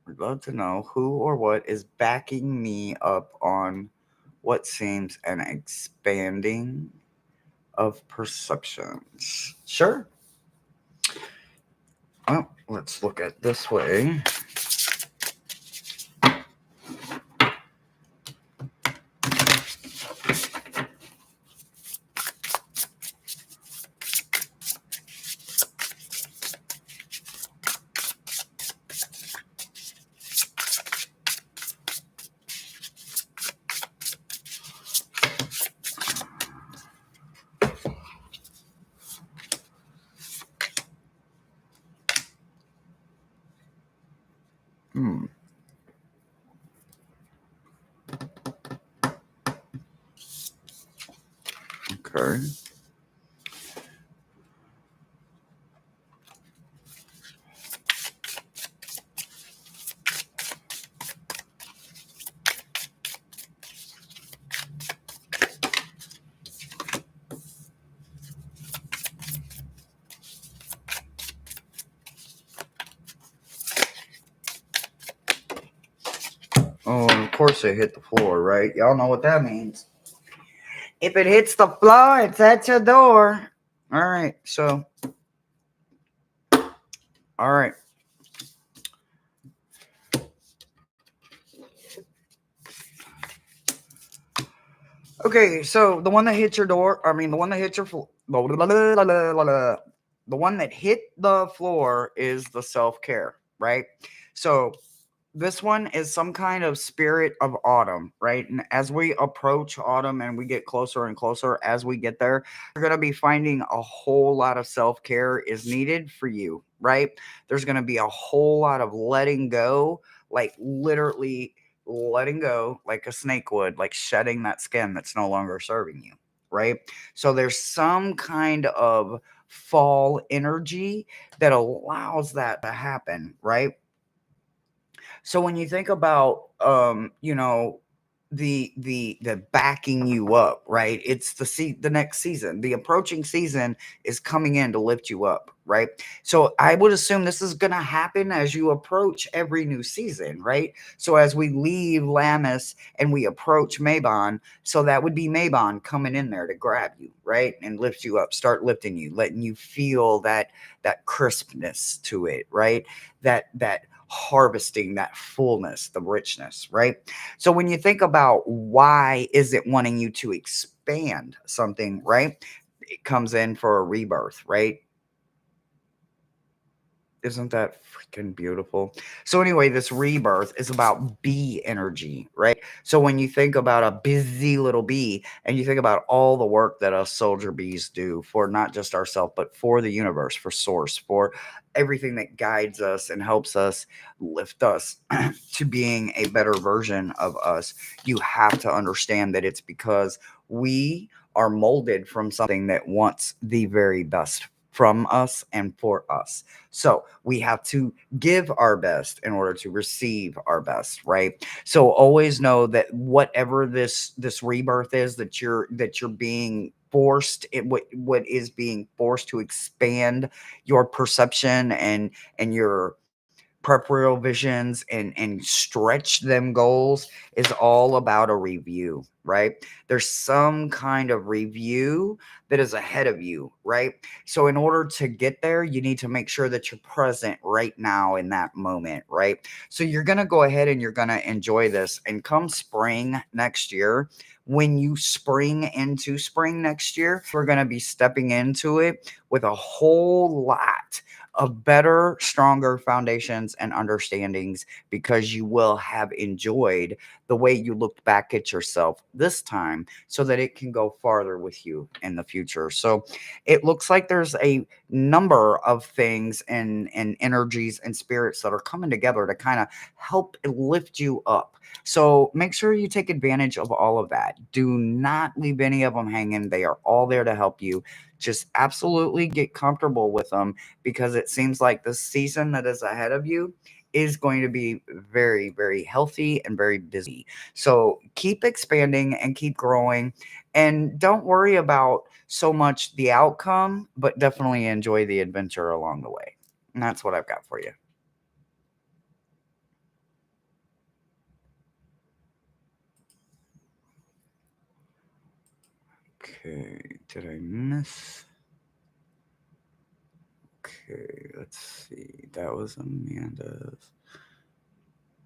I'd love to know who or what is backing me up on what seems an expanding of perceptions. Sure. Well, let's look at this way. Hmm. Okay. Oh, and of course it hit the floor, right? Y'all know what that means. If it hits the floor, it's at your door. All right. So, all right. Okay, so the one that hit your door, I mean, the one that hit your floor, the one that hit the floor is the self care, right? So this one is some kind of spirit of autumn, right? And as we approach autumn and we get closer and closer as we get there, you're going to be finding a whole lot of self care is needed for you, right? There's going to be a whole lot of letting go, like literally letting go like a snake would, like shedding that skin that's no longer serving you, right? So there's some kind of fall energy that allows that to happen, right? So when you think about the backing you up, right? It's the next season. The approaching season is coming in to lift you up, right? So I would assume this is going to happen as you approach every new season, right? So as we leave Lammas and we approach Mabon, so that would be Mabon coming in there to grab you, right? And lift you up, start lifting you, letting you feel that crispness to it, right? That harvesting, that fullness, the richness, right? So when you think about why is it wanting you to expand something, right? It comes in for a rebirth, right? Isn't that freaking beautiful? So anyway, this rebirth is about bee energy, right? So when you think about a busy little bee and you think about all the work that us soldier bees do for not just ourselves, but for the universe, for source, for everything that guides us and helps us lift us to being a better version of us, you have to understand that it's because we are molded from something that wants the very best from us and for us. So we have to give our best in order to receive our best, right? So always know that whatever this rebirth is that you're being forced, what is being forced to expand your perception and your peripheral visions and stretch them goals is all about a review, right? There's some kind of review that is ahead of you, right? So in order to get there, you need to make sure that you're present right now in that moment, right? So you're going to go ahead and you're going to enjoy this, and come spring next year, when you spring into spring next year, we're going to be stepping into it with a whole lot of better, stronger foundations and understandings, because you will have enjoyed the way you looked back at yourself this time, so that it can go farther with you in the future. So it looks like there's a number of things and energies and spirits that are coming together to kind of help lift you up. So make sure you take advantage of all of that. Do not leave any of them hanging. They are all there to help you. Just absolutely get comfortable with them, because it seems like the season that is ahead of you is going to be very, very healthy and very busy. So keep expanding and keep growing, and don't worry about so much the outcome, but definitely enjoy the adventure along the way. And that's what I've got for you. Okay, did I miss? Okay, let's see. That was Amanda's.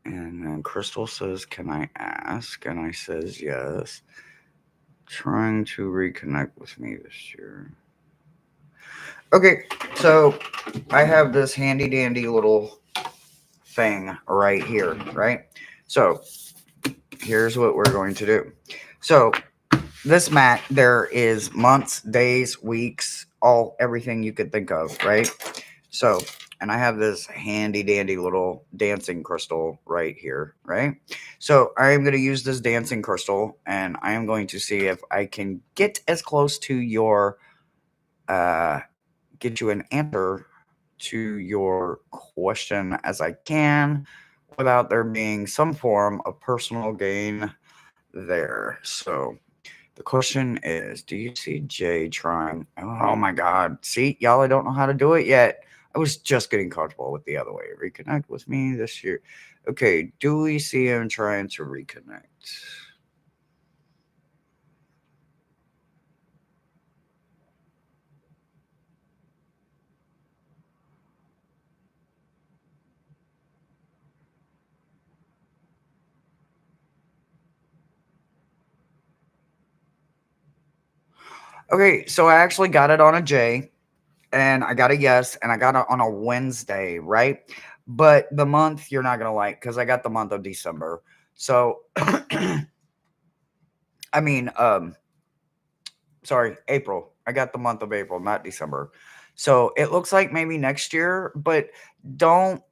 And then Crystal says, "Can I ask?" And I says, "Yes." Trying to reconnect with me this year. Okay, so I have this handy dandy little thing right here, right? So here's what we're going to do. So this mat, there is months, days, weeks, all everything you could think of, right? So, and I have this handy dandy little dancing crystal right here, right? So I am going to use this dancing crystal, and I am going to see if I can get as close to your, uh, get you an answer to your question as I can, without there being some form of personal gain there. So the question is, do you see Jay trying? Oh my God. See, y'all, I don't know how to do it yet. I was just getting comfortable with the other way. Reconnect with me this year. Okay. Do we see him trying to reconnect? Okay. So I actually got it on a J, and I got a yes, and I got it on a Wednesday, right? But the month you're not going to like, because I got the month of December. So, I mean, sorry, April. I got the month of April, not December. So it looks like maybe next year, but don't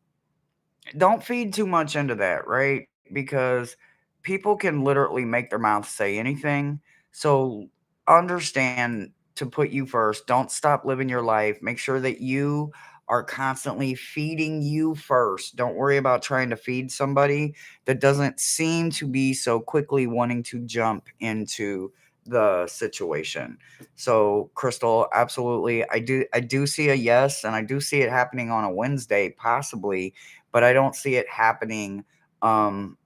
don't feed too much into that, right? Because people can literally make their mouth say anything. So understand to put you first. Don't stop living your life. Make sure that you are constantly feeding you first. Don't worry about trying to feed somebody that doesn't seem to be so quickly wanting to jump into the situation. So, Crystal, absolutely. I do see a yes, and I do see it happening on a Wednesday, possibly, but I don't see it happening um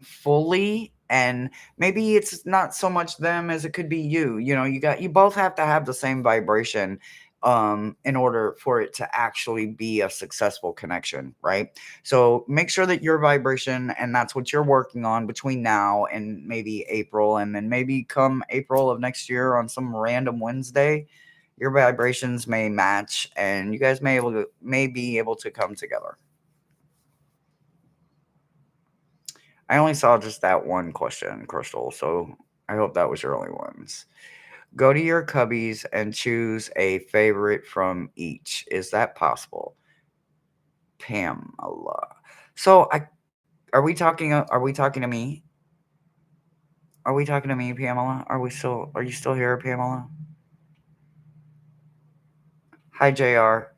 fully. And maybe it's not so much them as it could be you. You both have to have the same vibration in order for it to actually be a successful connection, right? So make sure that your vibration, and that's what you're working on between now and maybe April, and then maybe come April of next year on some random Wednesday, your vibrations may match and you guys may be able to come together. I only saw just that one question, Crystal, so I hope that was your only ones. Go to your cubbies and choose a favorite from each. Is that possible? Pamela. So I are we talking to me? Are we talking to me, Pamela? Are you still here, Pamela? Hi, JR.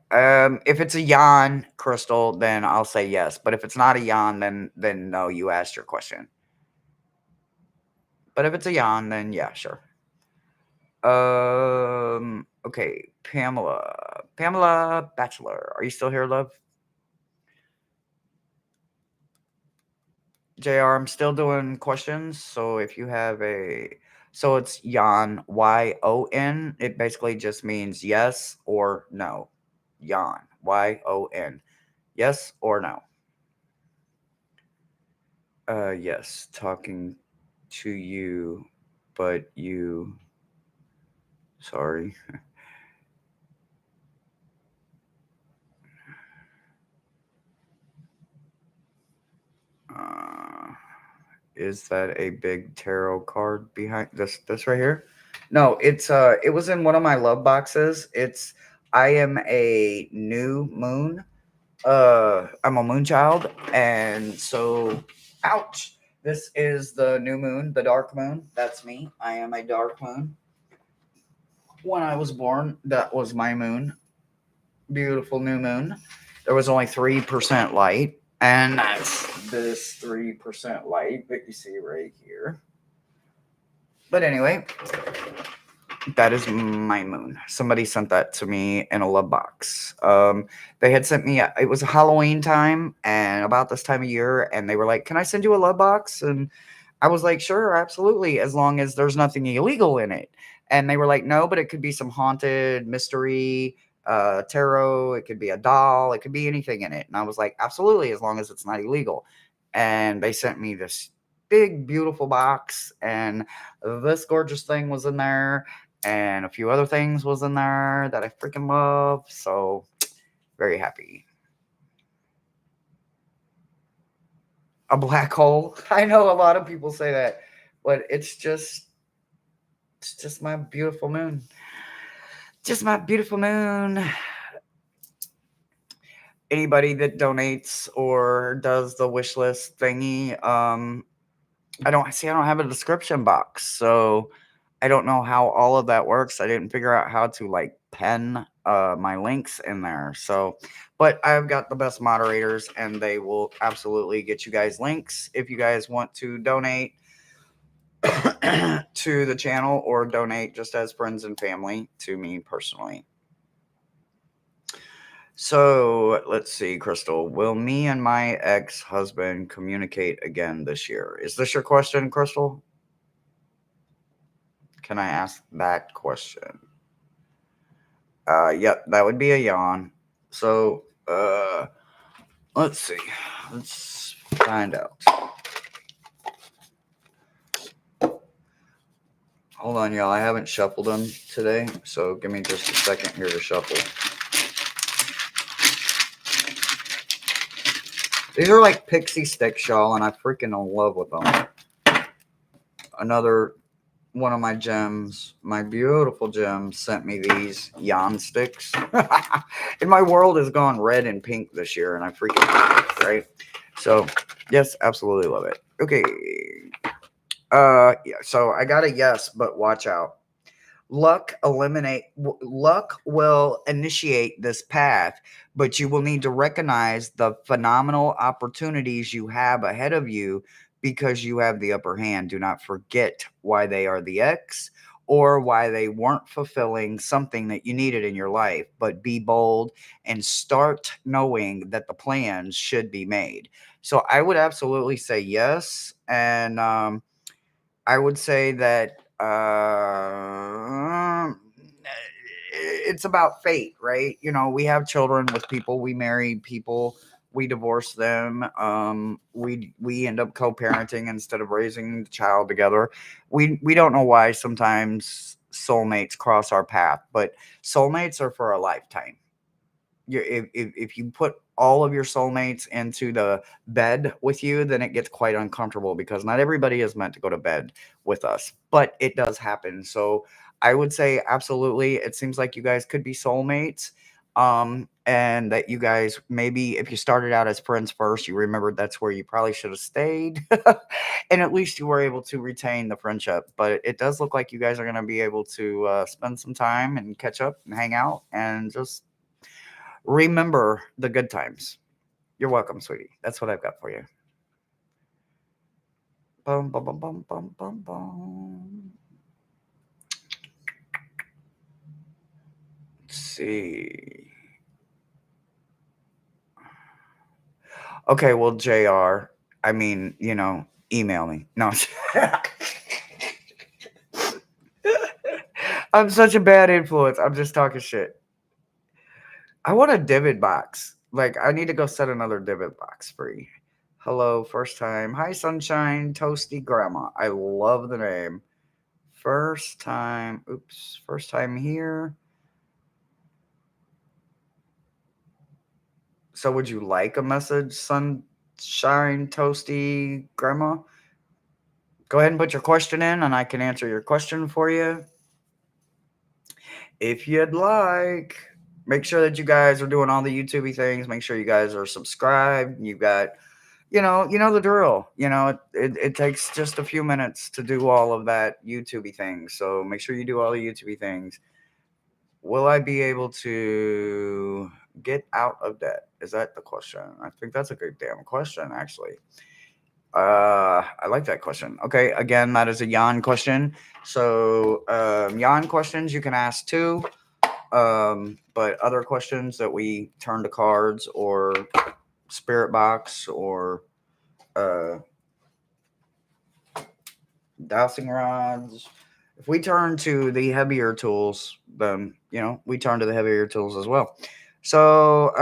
If it's a yawn, Crystal, then I'll say yes. But if it's not a yawn, then no, you asked your question. But if it's a yawn, then yeah, sure. Okay, Pamela. Pamela Bachelor. Are you still here, love? JR, I'm still doing questions. So if you have so it's Yon, YON. It basically just means yes or no. Yon, YON. Yes or no? Yes, talking to you, but sorry. Uh, Is that a big tarot card behind this right here? No, it was in one of my love boxes. I am a new moon. I'm a moon child, and so ouch. This is the new moon, the dark moon. That's me. I am a dark moon. When I was born, that was my moon. Beautiful new moon. There was only 3% light, and that's this 3% light that you see right here. But anyway, that is my moon. Somebody sent that to me in a love box. They had sent me, it was Halloween time and about this time of year, and they were like, "Can I send you a love box?" And I was like, "Sure, absolutely, as long as there's nothing illegal in it." And they were like, "No, but it could be some haunted mystery, tarot, it could be a doll, it could be anything in it." And I was like, "Absolutely, as long as it's not illegal." And they sent me this big, beautiful box, and this gorgeous thing was in there, and a few other things was in there that I freaking love. So very happy. A black hole. I know a lot of people say that, but it's just my beautiful moon. Just my beautiful moon. Anybody that donates or does the wish list thingy, I don't have a description box, so I don't know how all of that works. I didn't figure out how to like pen my links in there. So, but I've got the best moderators, and they will absolutely get you guys links if you guys want to donate to the channel or donate just as friends and family to me personally. So let's see, Crystal. Will me and my ex-husband communicate again this year? Is this your question, Crystal? Can I ask that question? Yep, that would be a yawn. So, let's see. Let's find out. Hold on, y'all. I haven't shuffled them today, so give me just a second here to shuffle. These are like pixie sticks, y'all, and I freaking in love with them. Another one of my gems, my beautiful gems, sent me these yawn sticks. And my world has gone red and pink this year, and I freaking love it, right? So, yes, absolutely love it. Okay. Yeah, so I got a yes, but watch out. Luck will initiate this path, but you will need to recognize the phenomenal opportunities you have ahead of you because you have the upper hand. Do not forget why they are the X or why they weren't fulfilling something that you needed in your life, but be bold and start knowing that the plans should be made. So I would absolutely say yes. And I would say that it's about fate, right? You know, we have children with people, we marry people, we divorce them, we end up co-parenting instead of raising the child together. We don't know why sometimes soulmates cross our path, but soulmates are for a lifetime. If you put all of your soulmates into the bed with you, then it gets quite uncomfortable because not everybody is meant to go to bed with us, but it does happen. So I would say absolutely. It seems like you guys could be soulmates. And that you guys, maybe if you started out as friends first, you remembered that's where you probably should have stayed. And at least you were able to retain the friendship. But it does look like you guys are going to be able to spend some time and catch up and hang out and just remember the good times. You're welcome, sweetie. That's what I've got for you. Bum, bum, bum, bum, bum, bum, bum. Let's see. Okay, well, JR, I mean, email me. No. I'm such a bad influence. I'm just talking shit. I want a divot box. Like, I need to go set another divot box free. Hello, first time. Hi, Sunshine, Toasty Grandma. I love the name. First time. Oops. First time here. So, would you like a message, Sunshine, Toasty Grandma? Go ahead and put your question in, and I can answer your question for you if you'd like. Make sure that you guys are doing all the YouTubey things. Make sure you guys are subscribed. You've got, you know the drill. It takes just a few minutes to do all of that YouTubey thing. So make sure you do all the YouTubey things. Will I be able to get out of debt? Is that the question? I think that's a good damn question, actually. I like that question. Okay, again, that is a Jan question. So, Jan questions you can ask too. But other questions that we turn to cards or spirit box or uh, dowsing rods. If we turn to the heavier tools, then we turn to the heavier tools as well. So,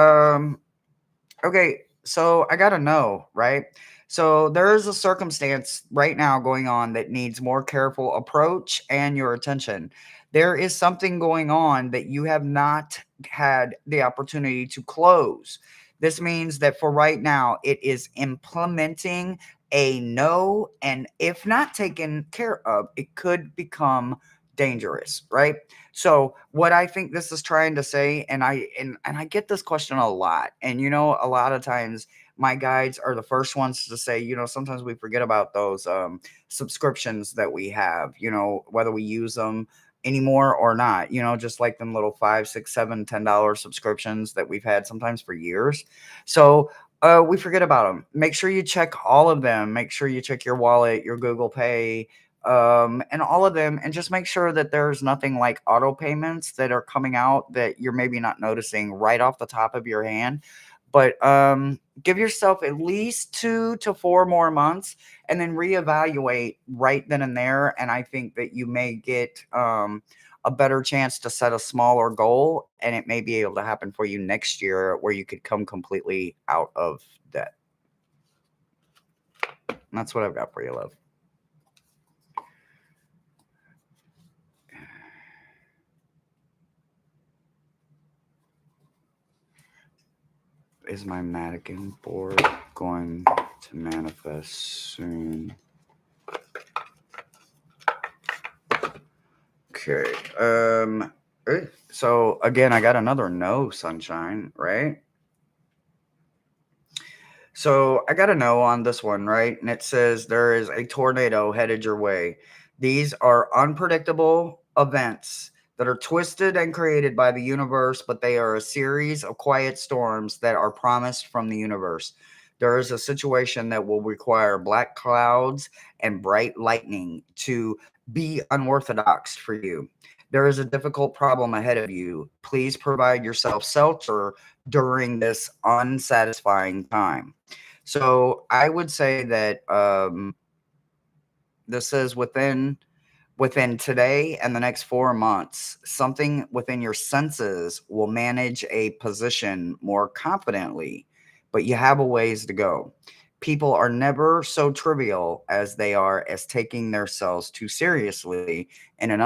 okay, so I gotta know, right? So there is a circumstance right now going on that needs more careful approach and your attention. There is something going on that you have not had the opportunity to close. This means that for right now, it is implementing a no, and if not taken care of, it could become dangerous, right? So what I think this is trying to say, and I get this question a lot, and a lot of times my guides are the first ones to say, sometimes we forget about those subscriptions that we have, whether we use them anymore or not, just like them little 5, 6, 7, $10 subscriptions that we've had sometimes for years. So we forget about them. Make sure you check all of them. Make sure you check your wallet, your Google Pay, and all of them, and just make sure that there's nothing like auto payments that are coming out that you're maybe not noticing right off the top of your hand. But give yourself at least 2 to 4 more months and then reevaluate right then and there. And I think that you may get a better chance to set a smaller goal, and it may be able to happen for you next year where you could come completely out of debt. And that's what I've got for you, love. Is my mannequin board going to manifest soon? Okay. So again, I got another no, Sunshine, right? So I got a no on this one, right? And it says there is a tornado headed your way. These are unpredictable events that are twisted and created by the universe, but they are a series of quiet storms that are promised from the universe. There is a situation that will require black clouds and bright lightning to be unorthodox for you. There is a difficult problem ahead of you. Please provide yourself shelter during this unsatisfying time. So I would say that this is within today and the next 4 months, something within your senses will manage a position more confidently, but you have a ways to go. People are never so trivial as they are as taking themselves too seriously in an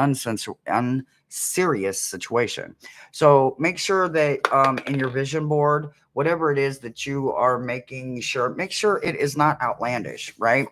unserious situation. So make sure that in your vision board, whatever it is that you are making sure, make sure it is not outlandish, right?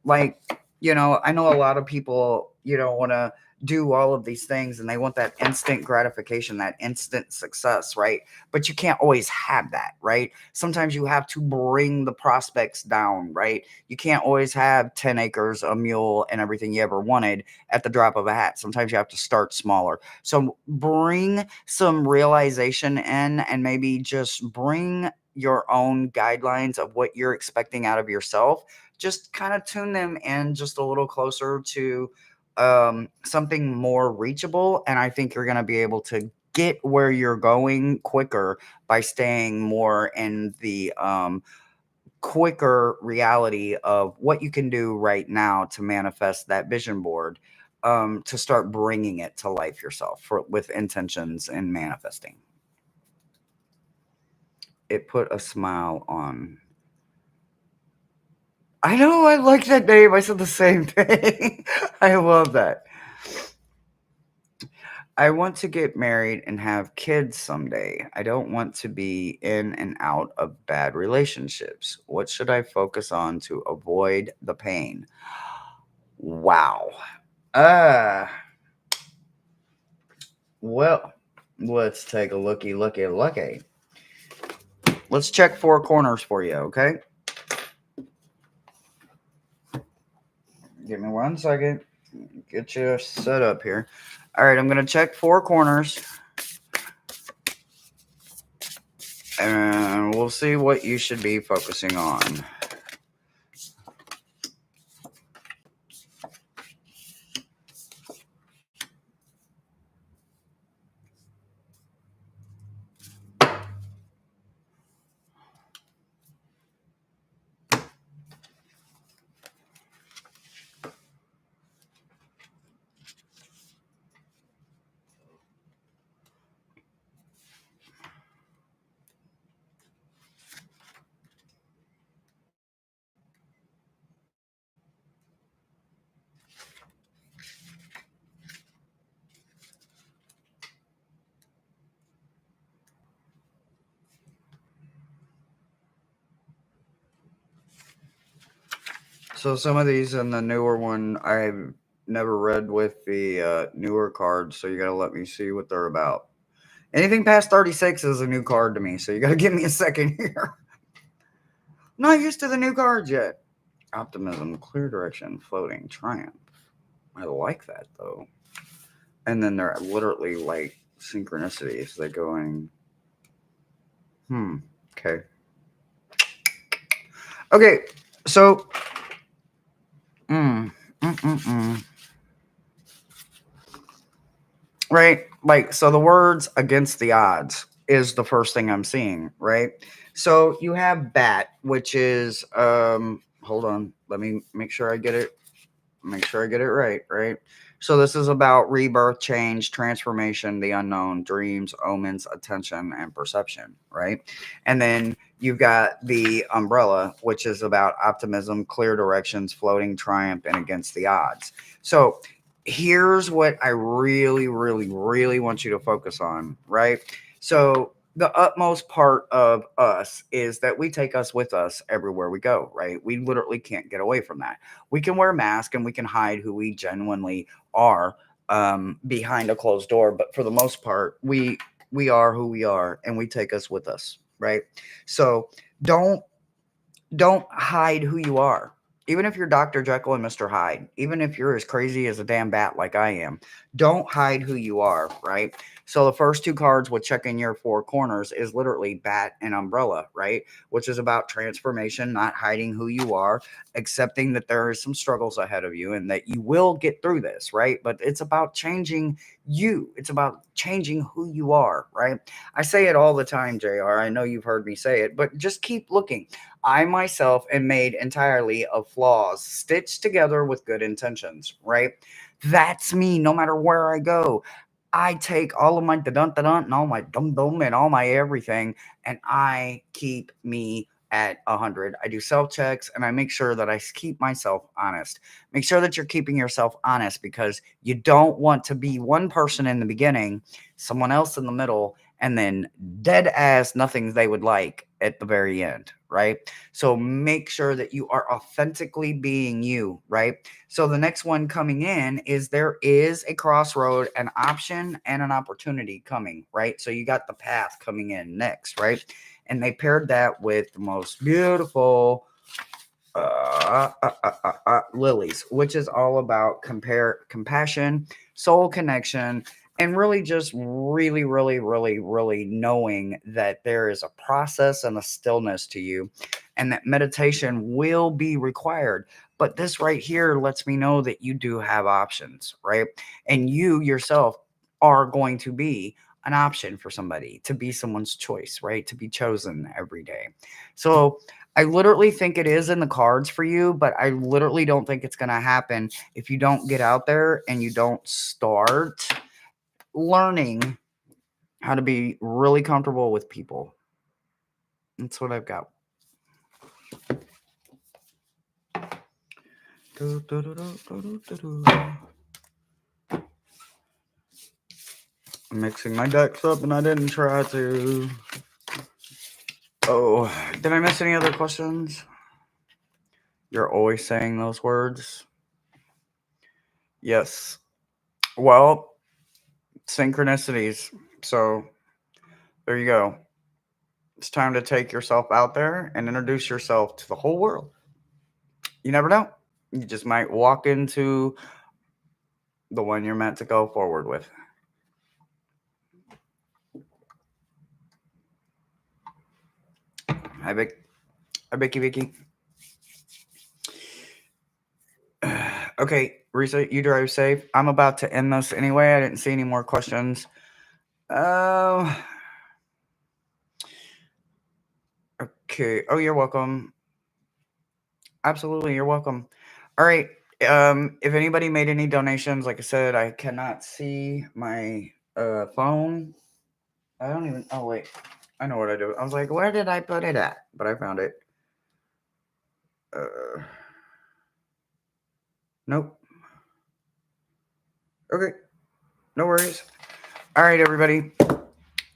Like, I know a lot of people, want to do all of these things and they want that instant gratification, that instant success, right? But you can't always have that, right? Sometimes you have to bring the prospects down, right? You can't always have 10 acres, a mule, and everything you ever wanted at the drop of a hat. Sometimes you have to start smaller. So bring some realization in and maybe just bring your own guidelines of what you're expecting out of yourself, just kind of tune them in just a little closer to something more reachable. And I think you're going to be able to get where you're going quicker by staying more in the quicker reality of what you can do right now to manifest that vision board, to start bringing it to life yourself with intentions and manifesting. It put a smile on. I know, I like that name. I said the same thing. I love that. I want to get married and have kids someday. I don't want to be in and out of bad relationships. What should I focus on to avoid the pain? Wow. Uh, well, let's take a looky. Let's check four corners for you, okay? Give me 1 second. Get you set up here. All right, I'm going to check four corners and we'll see what you should be focusing on. So some of these in the newer one I've never read with the newer cards, so you got to let me see what they're about. Anything past 36 is a new card to me, so you got to give me a second here. Not used to the new cards yet. Optimism, clear direction, floating, triumph. I like that though. And then they're literally like synchronicities. They're going, okay. Okay, so, mm, mm, mm, mm. Right? Like, so the words against the odds is the first thing I'm seeing, right? So you have bat, which is, hold on, let me make sure I get it right, right? So this is about rebirth, change, transformation, the unknown, dreams, omens, attention, and perception, right? And then you've got the umbrella, which is about optimism, clear directions, floating, triumph, and against the odds. So here's what I really, really, really want you to focus on, right? So the utmost part of us is that we take us with us everywhere we go, right? We literally can't get away from that. We can wear a mask and we can hide who we genuinely are behind a closed door, but for the most part, we are who we are, and we take us with us, right? So don't hide who you are. Even if you're Dr. Jekyll and Mr. Hyde, even if you're as crazy as a damn bat like I am, don't hide who you are, right? So the first two cards with checking your four corners is literally bat and umbrella, right? Which is about transformation, not hiding who you are, accepting that there is some struggles ahead of you and that you will get through this, right? But it's about changing you. It's about changing who you are, right? I say it all the time, JR. I know you've heard me say it, but just keep looking. I myself am made entirely of flaws stitched together with good intentions, right? That's me no matter where I go. I take all of my dun dun and all my dum dum and all my everything, and I keep me at 100. I do self checks and I make sure that I keep myself honest. Make sure that you're keeping yourself honest because you don't want to be one person in the beginning, someone else in the middle, and then dead ass nothing they would like at the very end, right? So make sure that you are authentically being you, right? So the next one coming in is there is a crossroad, an option, and an opportunity coming, right? So you got the path coming in next, right? And they paired that with the most beautiful lilies, which is all about compassion, soul connection, and really just really knowing that there is a process and a stillness to you, and that meditation will be required. But this right here lets me know that you do have options, right? And you yourself are going to be an option for somebody, to be someone's choice, right? To be chosen every day. So I literally think it is in the cards for you, but I literally don't think it's going to happen if you don't get out there and you don't start learning how to be really comfortable with people. That's what I've got. I'm mixing my decks up and I didn't try to. Oh, did I miss any other questions? You're always saying those words. Yes. Well, synchronicities. So there you go. It's time to take yourself out there and introduce yourself to the whole world. You never know. You just might walk into the one you're meant to go forward with. Hi, Vic. Hi, Vicky. Okay, Risa, you drive safe. I'm about to end this anyway. I didn't see any more questions. Okay. Oh, you're welcome. Absolutely, you're welcome. All right. If anybody made any donations, like I said, I cannot see my phone. I don't even. Oh wait, I know what I do. I was like, where did I put it at? But I found it. Nope. Okay. No worries. All right, everybody.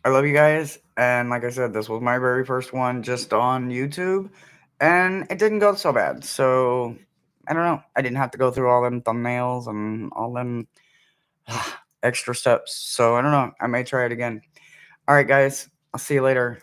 I love you guys. And like I said, this was my very first one just on YouTube. And it didn't go so bad. So I don't know. I didn't have to go through all them thumbnails and all them extra steps. So I don't know. I may try it again. All right, guys. I'll see you later.